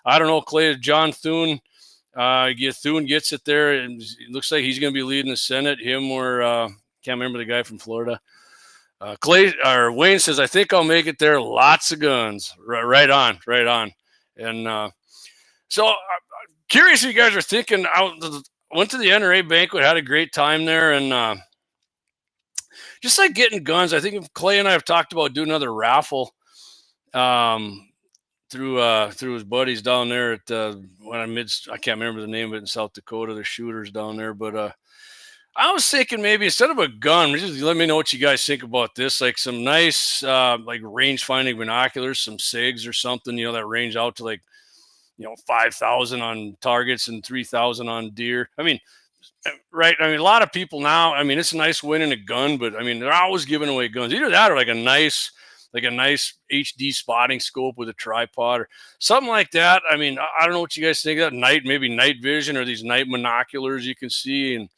I don't know, Clay, John Thune. Thune gets it there. And it looks like he's going to be leading the Senate. Him or can't remember the guy from Florida. Wayne says, I think I'll make it there. Lots of guns. Right on. And so curious if you guys are thinking. I went to the NRA banquet, had a great time there, and just like getting guns. I think Clay and I have talked about doing another raffle through his buddies down there at I can't remember the name of it in South Dakota. The shooters down there, but I was thinking maybe instead of a gun, just let me know what you guys think about this. Like some nice, like range finding binoculars, some SIGs or something, that range out to 5,000 on targets and 3,000 on deer. I mean, right. I mean, a lot of people now, I mean, it's a nice win in a gun, but I mean, they're always giving away guns. Either that or like a nice HD spotting scope with a tripod or something like that. I mean, I don't know what you guys think of that. Maybe night vision or these night binoculars you can see. And,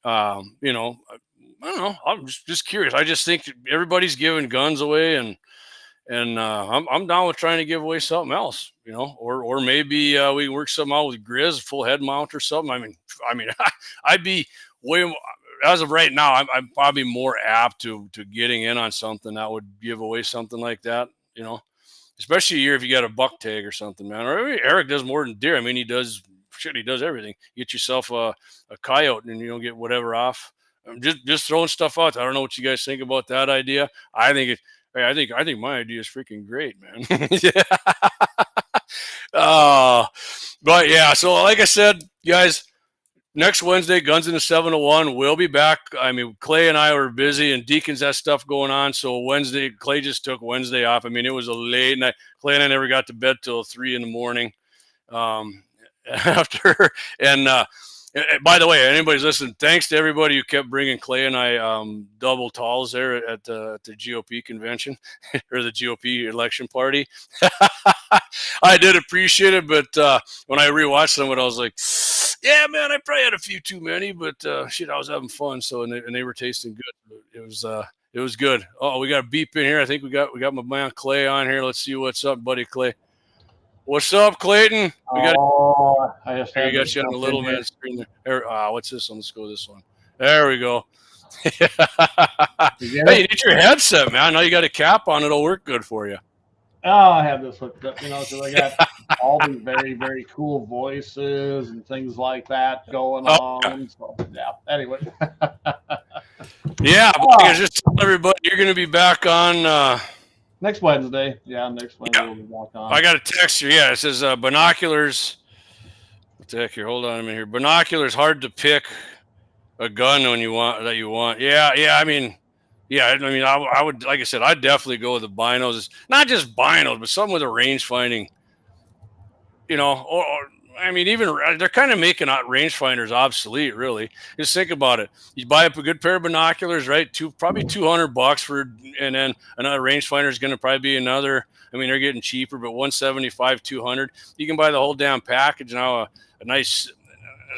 I don't know. I'm just curious. I just think everybody's giving guns away, and I'm down with trying to give away something else, or maybe we work something out with Grizz, full head mount or something. I mean, I'd be way as of right now. I'm probably more apt to getting in on something that would give away something like that, especially if you got a buck tag or something, man. Or Eric does more than deer. I mean, he does everything. Get yourself a coyote and get whatever off. I'm just throwing stuff out. I don't know what you guys think about that idea. I think my idea is freaking great, man. Yeah. But yeah, so like I said, guys, next Wednesday, Guns in the 701, we'll be back. I mean, Clay and I were busy and Deacons has stuff going on. So Wednesday, Clay just took Wednesday off. I mean, it was a late night. Clay and I never got to bed till 3 a.m. After, and by the way, anybody's listening, thanks to everybody who kept bringing Clay and I double talls there at the GOP convention or the GOP election party. I did appreciate it, but when I rewatched them, I was like, yeah, man, I probably had a few too many, but shit, I was having fun. So and they were tasting good. It was good. Oh, we got a beep in here. I think we got my man Clay on here. Let's see what's up, buddy Clay. What's up, Clayton? I got you on the little man screen there. What's this one? Let's go this one. There we go. Hey, you need your headset, man. Now you got a cap on. It'll work good for you. Oh, I have this hooked up, because I got all these very, very cool voices and things like that going on. So, yeah. Anyway. Yeah, but just tell everybody you're going to be back on next Wednesday. Yeah, next Wednesday we'll be back on. I got a text here. Yeah, it says binoculars. What the heck here? Hold on a minute here. Binoculars, hard to pick a gun when you want. Yeah. I mean, I would, like I said, I'd definitely go with the binos. It's not just binos, but something with a range finding you know, or I mean, even they're kind of making rangefinders obsolete, really. Just think about it. You buy up a good pair of binoculars, right? Probably $200 for, and then another rangefinder is going to probably be another. I mean, they're getting cheaper, but $175, $200. You can buy the whole damn package now. A nice,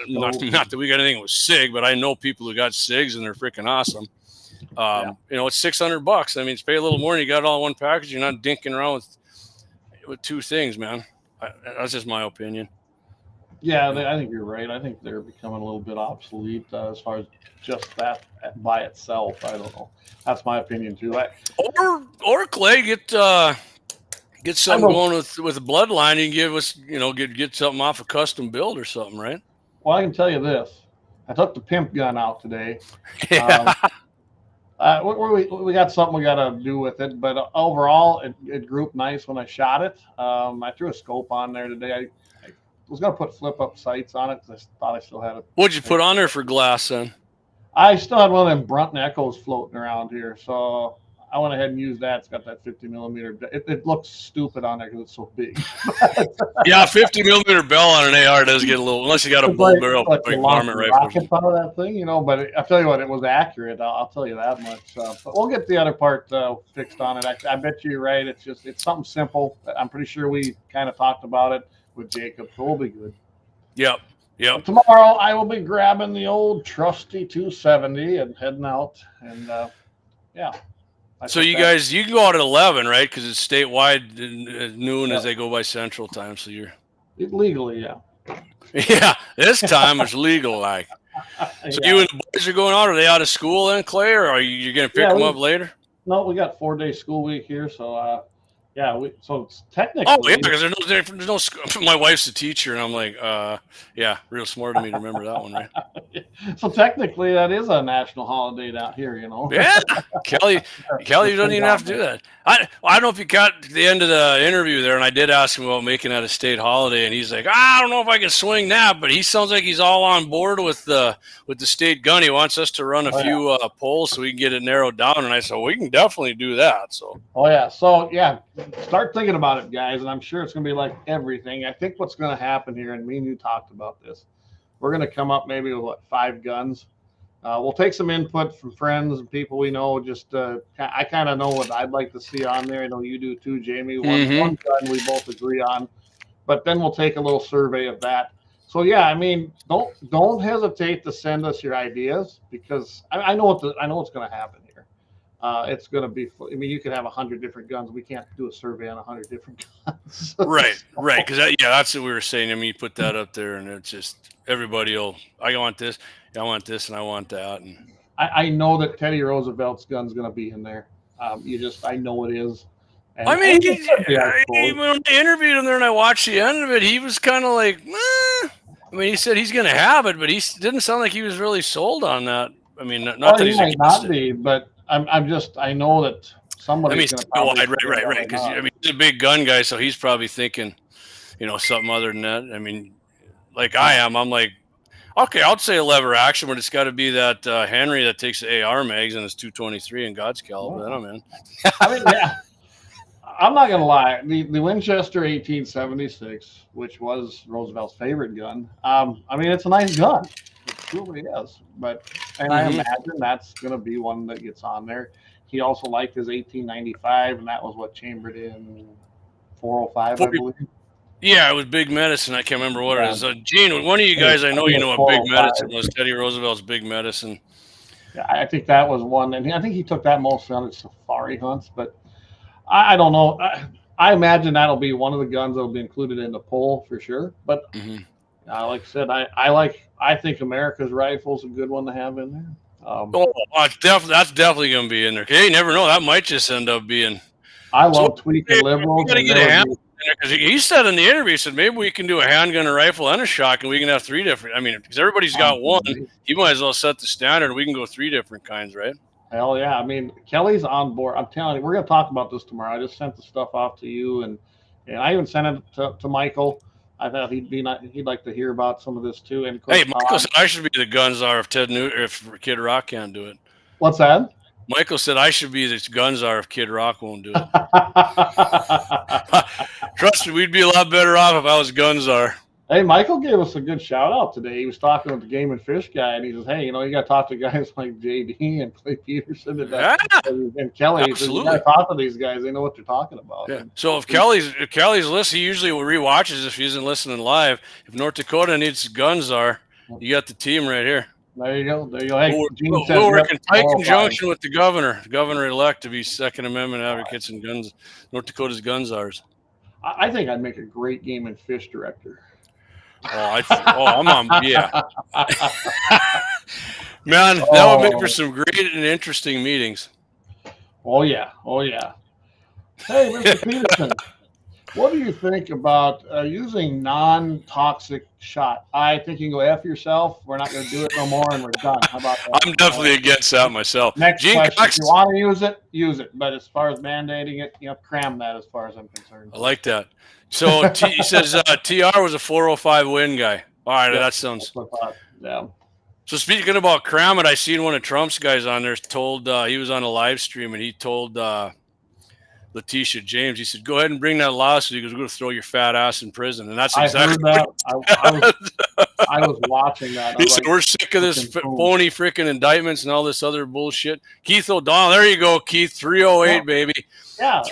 not that we got anything with SIG, but I know people who got SIGs and they're freaking awesome. You know, it's $600. I mean, it's pay a little more and you got it all in one package. You're not dinking around with two things, man. That's just my opinion. Yeah, I think you're right. I think they're becoming a little bit obsolete as far as just that by itself. I don't know. That's my opinion too. Or Clay, get something going with the bloodline. You can give us, you know, get something off a custom build or something, right? Well, I can tell you this. I took the pimp gun out today. Yeah. We got something we got to do with it, but overall, it grouped nice when I shot it. I threw a scope on there today. I was going to put flip-up sights on it because I thought I still had it. What'd you put on there for glass then? I still had one of them Brunton Echoes floating around here, so I went ahead and used that. It's got that 50 millimeter. It looks stupid on there because it's so big. Yeah, 50 millimeter bell on an AR does get a little, unless you got a bull barrel like varmint rifle. Rocket out of that thing, you know. But I'll tell you what, it was accurate. I'll tell you that much. But we'll get the other part fixed on it. I bet you're right. It's something simple. I'm pretty sure we kind of talked about it with Jacob, so we'll be good. Yep. Tomorrow I will be grabbing the old trusty 270 and heading out, and yeah. So you guys, you can go out at 11, right? Because it's statewide at noon as they go by Central Time. So you're legally, yeah. Yeah, this time it's legal, like. So you and the boys are going out. Are they out of school then, Clay, or are you going to pick them up later? No, we got 4-day school week here, so so it's technically. Oh yeah, because there's no. My wife's a teacher, and I'm like, yeah, real smart of me to remember that one, right? So technically, that is a national holiday down here, you know. Yeah, Kelly doesn't even have to do that. I don't know if you got to the end of the interview there, and I did ask him about making that a state holiday, and he's like, I don't know if I can swing that, but he sounds like he's all on board with the state gun. He wants us to run a few polls so we can get it narrowed down, and I said, we can definitely do that. So. Oh yeah, so yeah. Start thinking about it, guys, and I'm sure it's going to be like everything. I think what's going to happen here, and me and you talked about this, we're going to come up maybe with 5 guns. We'll take some input from friends and people we know. Just I kind of know what I'd like to see on there. I know you do too, Jamie. One gun we both agree on, but then we'll take a little survey of that. So yeah, I mean, don't hesitate to send us your ideas, because I know what's going to happen here. It's going to be. I mean, you could have 100 different guns. We can't do a survey on 100 different guns. Right. Because that's what we were saying. I mean, you put that up there, and it's just everybody will. I want this, and I want that. And I know that Teddy Roosevelt's gun's going to be in there. I know it is. And I mean, when I interviewed him there, and I watched the end of it, he was kind of like, I mean, he said he's going to have it, but he didn't sound like he was really sold on that. I mean, not that he he's might not be, but. I know that somebody's going to wide, right. Because I mean, he's a big gun guy, so he's probably thinking, something other than that. I mean, like I am, I'm like, okay, I'll say a lever action, but it's got to be that Henry that takes the AR mags and it's 223 and God's caliber. I don't know, man. I mean, yeah, I'm not going to lie. The Winchester 1876, which was Roosevelt's favorite gun. I mean, it's a nice gun. It truly is, and I imagine that's going to be one that gets on there. He also liked his 1895, and that was what chambered in 405, I believe. Yeah, it was Big Medicine. I can't remember what it is. Gene, one of you guys, I know you know what Big Medicine was. Teddy Roosevelt's Big Medicine. Yeah, I think that was one, and I think he took that mostly on his safari hunts. But I don't know. I imagine that'll be one of the guns that'll be included in the poll for sure. But like I said, I think America's Rifle's a good one to have in there. That's definitely going to be in there. Hey, you never know. That might just end up being. I love tweaking liberals. Because he said in the interview, he said maybe we can do a handgun, a rifle, and a shotgun. We can have 3 different. I mean, because everybody's got one, you might as well set the standard. We can go 3 different kinds, right? Hell yeah! I mean, Kelly's on board. I'm telling you, we're going to talk about this tomorrow. I just sent the stuff off to you, and I even sent it to Michael. I thought he'd like to hear about some of this too. And hey, Michael said I should be the gun czar if if Kid Rock can't do it. What's that? Michael said I should be the gun czar if Kid Rock won't do it. Trust me, we'd be a lot better off if I was Gunzar. Hey, Michael gave us a good shout out today. He was talking with the Game and Fish guy, and he says, "Hey, you got to talk to guys like JD and Clay Peterson and Kelly. He says, you got to talk to these guys. They know what they're talking about." Yeah. So if Kelly's listening, he usually rewatches if he isn't listening live. If North Dakota needs Gunzar, you got the team right here. There you go. Hey, we'll work in tight conjunction with the governor-elect to be Second Amendment advocates and North Dakota's Gunzars. I think I'd make a great Game and Fish director. I'm on. Yeah, man, that would make for some great and interesting meetings. Oh yeah. Hey, Mr. Peterson, what do you think about using non-toxic shot? I think you can go F yourself. We're not going to do it no more, and we're done. How about that? I'm definitely against that myself. Next question: if you want to use it. But as far as mandating it, cram that. As far as I'm concerned, I like that. So he says TR was a 405 win guy. All right, that sounds. Yeah. So speaking about cram it, I seen one of Trump's guys on there told he was on a live stream and he told Letitia James, he said, "Go ahead and bring that lawsuit." He goes, "We're going to throw your fat ass in prison," and that's exactly. I heard that. I was watching that. He said, "We're sick of this phony freaking indictments and all this other bullshit." Keith O'Donnell, there you go, Keith, 308, baby. Yeah.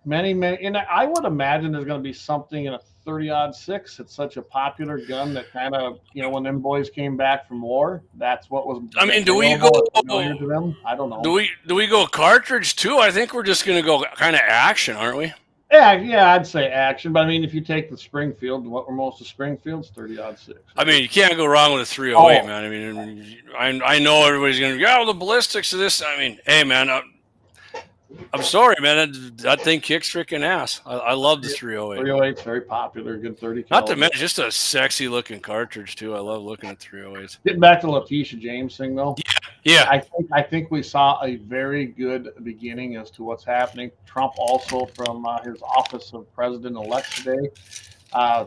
Many, and I would imagine there's going to be something in a 30-06. It's such a popular gun that kind of, when them boys came back from war, that's what was. I mean, do we go to them? I don't know. Do we go cartridge too? I think we're just going to go kind of action, aren't we? Yeah, I'd say action. But I mean, if you take the Springfield, what were most of Springfield's 30-06? I mean, you can't go wrong with a 308, man. I mean, I know everybody's going to the ballistics of this. I mean, hey, man. I'm sorry, man. That thing kicks freaking ass. I love the 308. 308's very popular, good 30 Not to mention, just a sexy looking cartridge too. I love looking at 308s. Getting back to Letitia James thing though. Yeah. I think we saw a very good beginning as to what's happening. Trump also from his office of president-elect today. I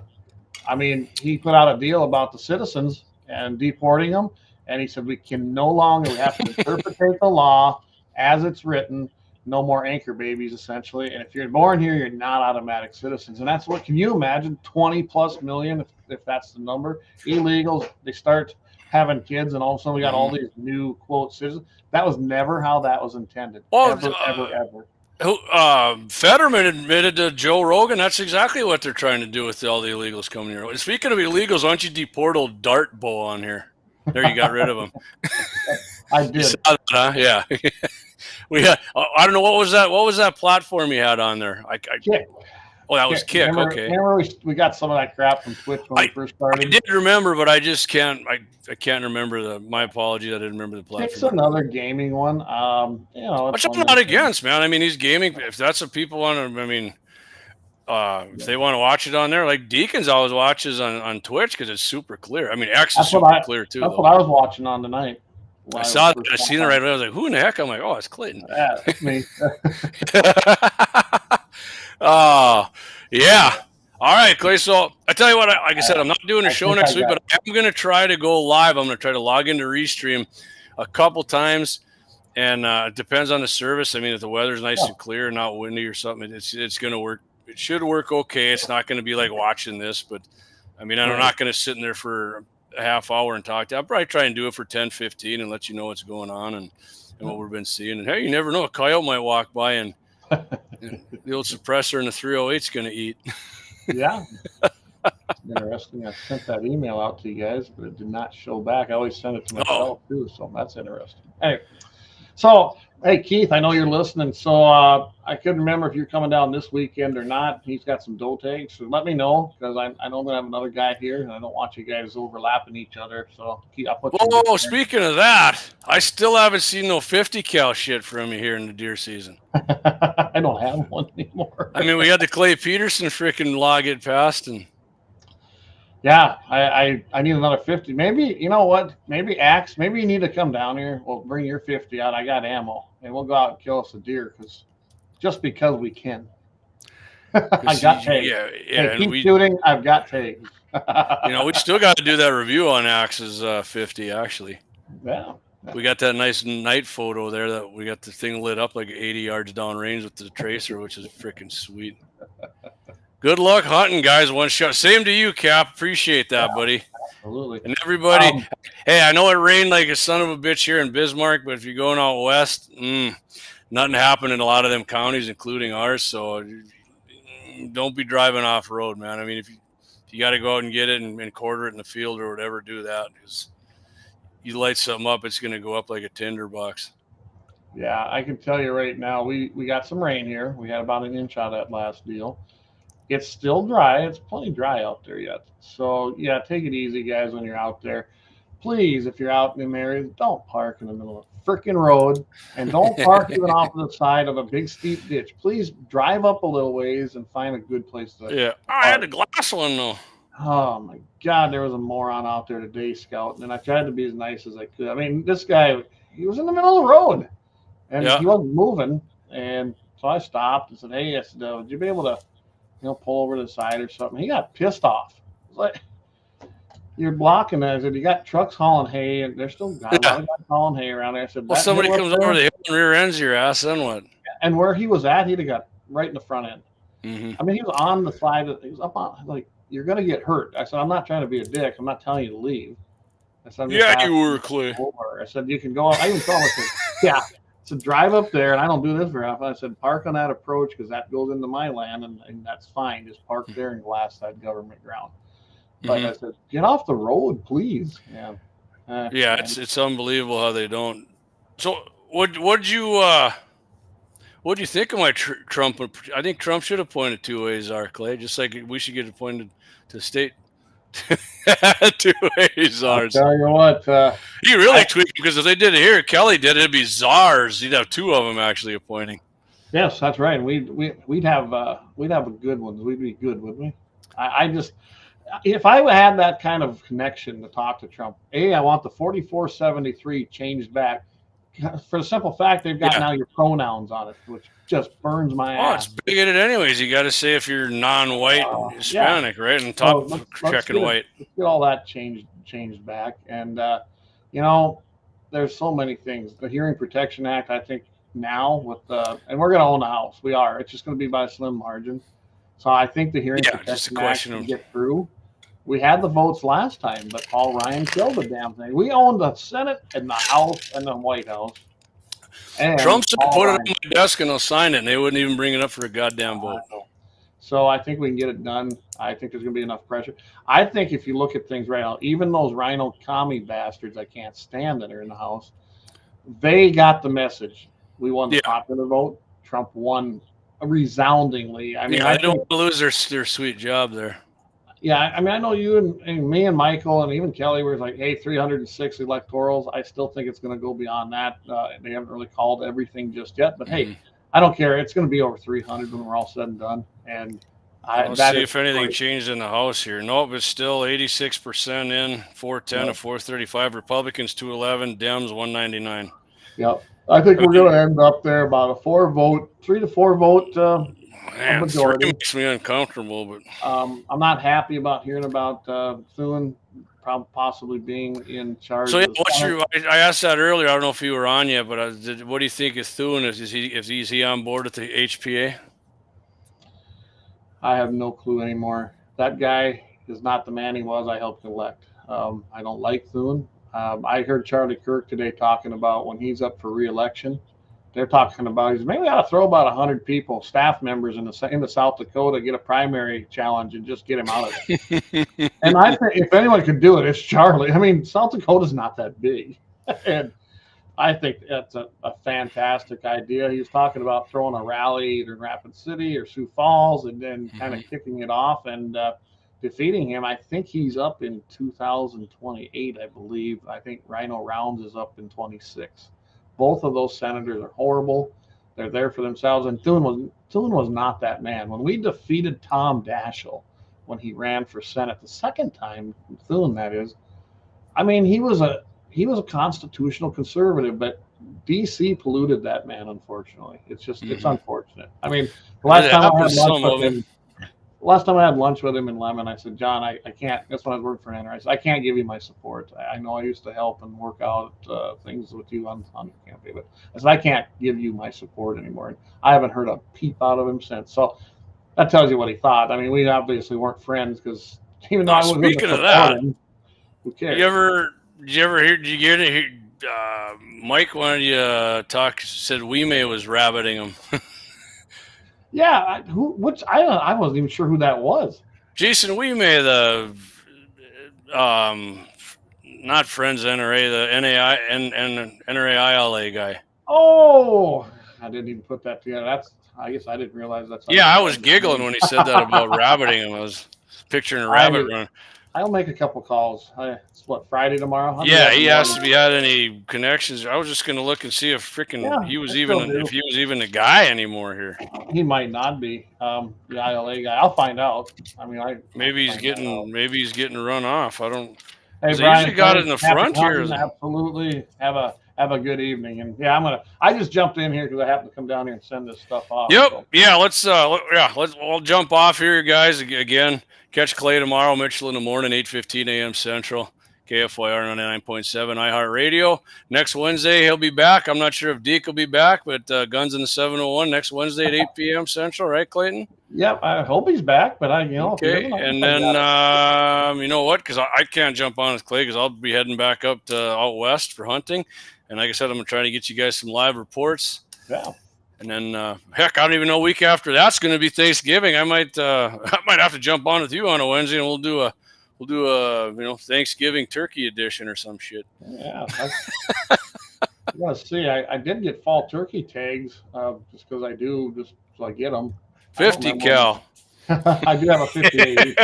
mean, he put out a deal about the citizens and deporting them, and he said we can no longer have to interpret the law as it's written. No more anchor babies, essentially. And if you're born here, you're not automatic citizens. And that's what, can you imagine 20+ million, if that's the number, illegals, they start having kids, and all of a sudden we got all these new, quote, citizens. That was never how that was intended. Ever. Fetterman admitted to Joe Rogan that's exactly what they're trying to do with all the illegals coming here. Speaking of illegals, why don't you deport old Dart Bow on here? There, you got rid of him. I did. You saw that, huh? Yeah. I don't know, what was that platform you had on there? Kick. Oh, that was Kick. Remember we got some of that crap from Twitch when we first started. I did remember, but I just can't. I can't remember my apologies. I didn't remember the platform. Kick's another gaming one. Which I'm not against, man. I mean, he's gaming. If that's what people want to, I mean, if they want to watch it on there, like Deacons always watches on Twitch because it's super clear. I mean, X is super clear too. That's what I was watching on tonight. I saw that. I seen it right away. I was like, "Who in the heck?" I'm like, "Oh, it's Clayton." Yeah, it's me. Oh, yeah. All right, Clay. So I tell you what, like I said, I'm not doing a show next week, but I'm going to try to go live. I'm going to try to log into Restream a couple times, and it depends on the service. I mean, if the weather's nice and clear and not windy or something, it's going to work. It should work okay. It's not going to be like watching this, but I mean, I'm not going to sit in there for a half hour and talk to you. I'll probably try and do it for 10, 15 and let you know what's going on and what we've been seeing. And hey, you never know, a coyote might walk by and the old suppressor in the 308's going to eat. Yeah. Interesting. I sent that email out to you guys, but it did not show back. I always send it to myself too, so that's interesting. Anyway, so hey, Keith, I know you're listening. So I couldn't remember if you're coming down this weekend or not. He's got some doe tags, so let me know because I know I'm going to have another guy here, and I don't want you guys overlapping each other. So I'll put. Oh, speaking of that, I still haven't seen no 50 cal shit from you here in the deer season. I don't have one anymore. I mean, we had the Clay Peterson freaking law get passed, and yeah, I need another 50. Maybe, you know what? Maybe Axe. Maybe you need to come down here. We'll bring your 50 out. I got ammo, and we'll go out and kill us a deer because we can. I got tags. Yeah. Keep shooting. I've got tags. We still got to do that review on Axe's 50. Actually, yeah. We got that nice night photo there that we got the thing lit up like 80 yards down range with the tracer, which is freaking sweet. Good luck hunting, guys. One shot. Same to you, Cap. Appreciate that, buddy. Absolutely. And everybody, hey, I know it rained like a son of a bitch here in Bismarck, but if you're going out west, nothing happened in a lot of them counties, including ours. So don't be driving off road, man. I mean, if you got to go out and get it and quarter it in the field or whatever, do that. Because you light something up, it's going to go up like a tinderbox. Yeah, I can tell you right now, we got some rain here. We had about an inch out of that last deal. It's still dry. It's plenty dry out there yet. So, yeah, take it easy, guys, when you're out there. Please, if you're out in them areas, don't park in the middle of a freaking road, and don't park even off the side of a big, steep ditch. Please drive up a little ways and find a good place to Yeah, I had a glass one, though. Oh, my God, there was a moron out there today scouting, and I tried to be as nice as I could. I mean, this guy, he was in the middle of the road, and he wasn't moving, and so I stopped and said, hey, I said, would you be able to pull over to the side or something? He got pissed off. It's like, you're blocking that. I said, you got trucks hauling hay, and there's still got a lot of guys hauling hay around there. I said, well, somebody comes over the hill and rear ends your ass, then what? And where he was at, he'd have got right in the front end. Mm-hmm. I mean, he was on the side. He was up on, like, you're going to get hurt. I said, I'm not trying to be a dick. I'm not telling you to leave. I said, yeah, you were, Clay. I said, you can go. I even told him, I said, yeah. So drive up there, and I don't do this very often. I said, park on that approach because that goes into my land, and that's fine. Just park there and glass that government ground. But I said, get off the road, please. Yeah. Yeah, it's unbelievable how they don't. So what'd you think of my Trump? I think Trump should appoint a two-way czar, Clay, just like we should get appointed to state two-way czars. I'll tell you what. You really tweaked because if they did it here, Kelly did it, it'd be czars. You'd have two of them actually appointing. Yes, that's right. We'd have a good one. We'd be good, wouldn't we? I just, if I had that kind of connection to talk to Trump, I want the 4473 changed back for the simple fact they've got now your pronouns on it, which just burns my ass. It's bigoted anyways. You got to say if you're non-white Hispanic, right? And top checking white. Let's get all that changed back. And, there's so many things. The Hearing Protection Act, I think now with and we're going to own the house. We are. It's just going to be by a slim margin. So I think the Hearing Protection Act can get through. We had the votes last time, but Paul Ryan killed the damn thing. We own the Senate and the House and the White House. And Trump said put it on my desk and I'll sign it, and they wouldn't even bring it up for a goddamn vote. So I think we can get it done. I think there's going to be enough pressure. I think if you look at things right now, even those rhino commie bastards I can't stand that are in the House, they got the message. We won the popular vote. Trump won resoundingly. I mean, I don't lose their sweet job there. Yeah, I mean, I know you and me and Michael and even Kelly were like, hey, 306 electorals. I still think it's going to go beyond that. They haven't really called everything just yet. But, hey, I don't care. It's going to be over 300 when we're all said and done. And Let's see if anything changed in the House here. Nope, it's still 86% in, 410 to 435. Republicans 211, Dems 199. Yep. I think we're going to end up there about a 3 to 4 vote Man, majority. It makes me uncomfortable, but I'm not happy about hearing about Thune possibly being in charge. So I asked that earlier. I don't know if you were on yet, but what do you think of Thune? Is he on board with the HPA? I have no clue anymore. That guy is not the man he was. I helped elect. I don't like Thune. I heard Charlie Kirk today talking about when he's up for re-election. They're talking about maybe we ought to throw about 100 people, staff members in the South Dakota, get a primary challenge and just get him out of it. And I think if anyone could do it, it's Charlie. I mean, South Dakota's not that big. And I think that's a fantastic idea. He was talking about throwing a rally either in Rapid City or Sioux Falls and then kind of kicking it off and defeating him. I think he's up in 2028, I believe. I think Rhino Rounds is up in 26. Both of those senators are horrible. They're there for themselves. And Thune was not that man. When we defeated Tom Daschle when he ran for Senate the second time, Thune that is, I mean, he was a constitutional conservative, but DC polluted that man, unfortunately. It's just it's unfortunate. I mean, last time I had lunch with him in Lemon, I said, John, I can't. That's when I was working for Henry. I said, I can't give you my support. I know I used to help and work out things with you on the campaign, but I said, I can't give you my support anymore. And I haven't heard a peep out of him since. So that tells you what he thought. I mean, we obviously weren't friends because even though I wasn't Speaking of that, him, who cares? did you ever hear? Did you get to hear? Mike wanted you to talk. Said Wime was rabbiting him. Yeah, I wasn't even sure who that was. Jason Wime, the not Friends NRA, the NAI and NRA ILA guy. Oh, I didn't even put that together. I guess I didn't realize that's. Yeah, I was giggling when he said that about rabbiting him. I was picturing a rabbit run. I'll make a couple calls. It's what, Friday tomorrow? Yeah, he asked if he had any connections. I was just going to look and see if he was even a guy anymore here. He might not be the ILA guy. I'll find out. I mean, maybe he's getting run off. I don't. Hey, They Brian, usually got it in the front here. Absolutely. Have a good evening. And yeah, I just jumped in here because I happened to come down here and send this stuff off. Yep. So. Yeah. We'll jump off here, guys. Again, catch Clay tomorrow, Mitchell in the morning, 8:15 a.m. Central, KFYR 99.7 iHeartRadio. Next Wednesday, he'll be back. I'm not sure if Deke will be back, but Guns in the 701 next Wednesday at 8 p.m. Central, right, Clayton? Yep. I hope he's back, but Okay. And then, you know what? Because I can't jump on with Clay because I'll be heading back up to out west for hunting. And like I said, I'm going to try to get you guys some live reports. Yeah. And then, heck, I don't even know. Week after that's going to be Thanksgiving. I might have to jump on with you on a Wednesday, and we'll do a Thanksgiving turkey edition or some shit. Yeah. I want to see. I did get fall turkey tags just because I do, just so I get them. 50 cal. I do have a 58.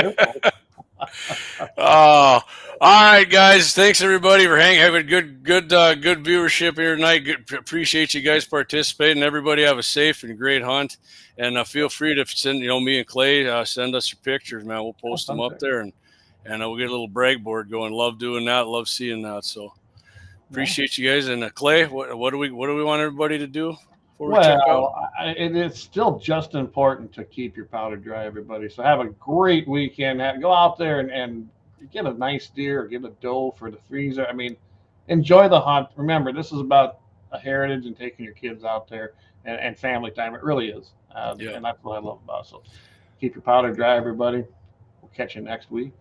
Oh, all right, guys. Thanks everybody for having good viewership here tonight. Appreciate you guys participating. Everybody have a safe and great hunt, and feel free to send me and Clay send us your pictures, man. We'll post them up there, and we'll get a little brag board going. Love doing that. Love seeing that. So appreciate you guys. And Clay, what do we want everybody to do? Well, it is still just important to keep your powder dry, everybody. So have a great weekend. Go out there and get a nice deer or get a doe for the freezer. I mean, enjoy the hunt. Remember, this is about a heritage and taking your kids out there and family time. It really is. And that's what I love about it. So keep your powder dry, everybody. We'll catch you next week.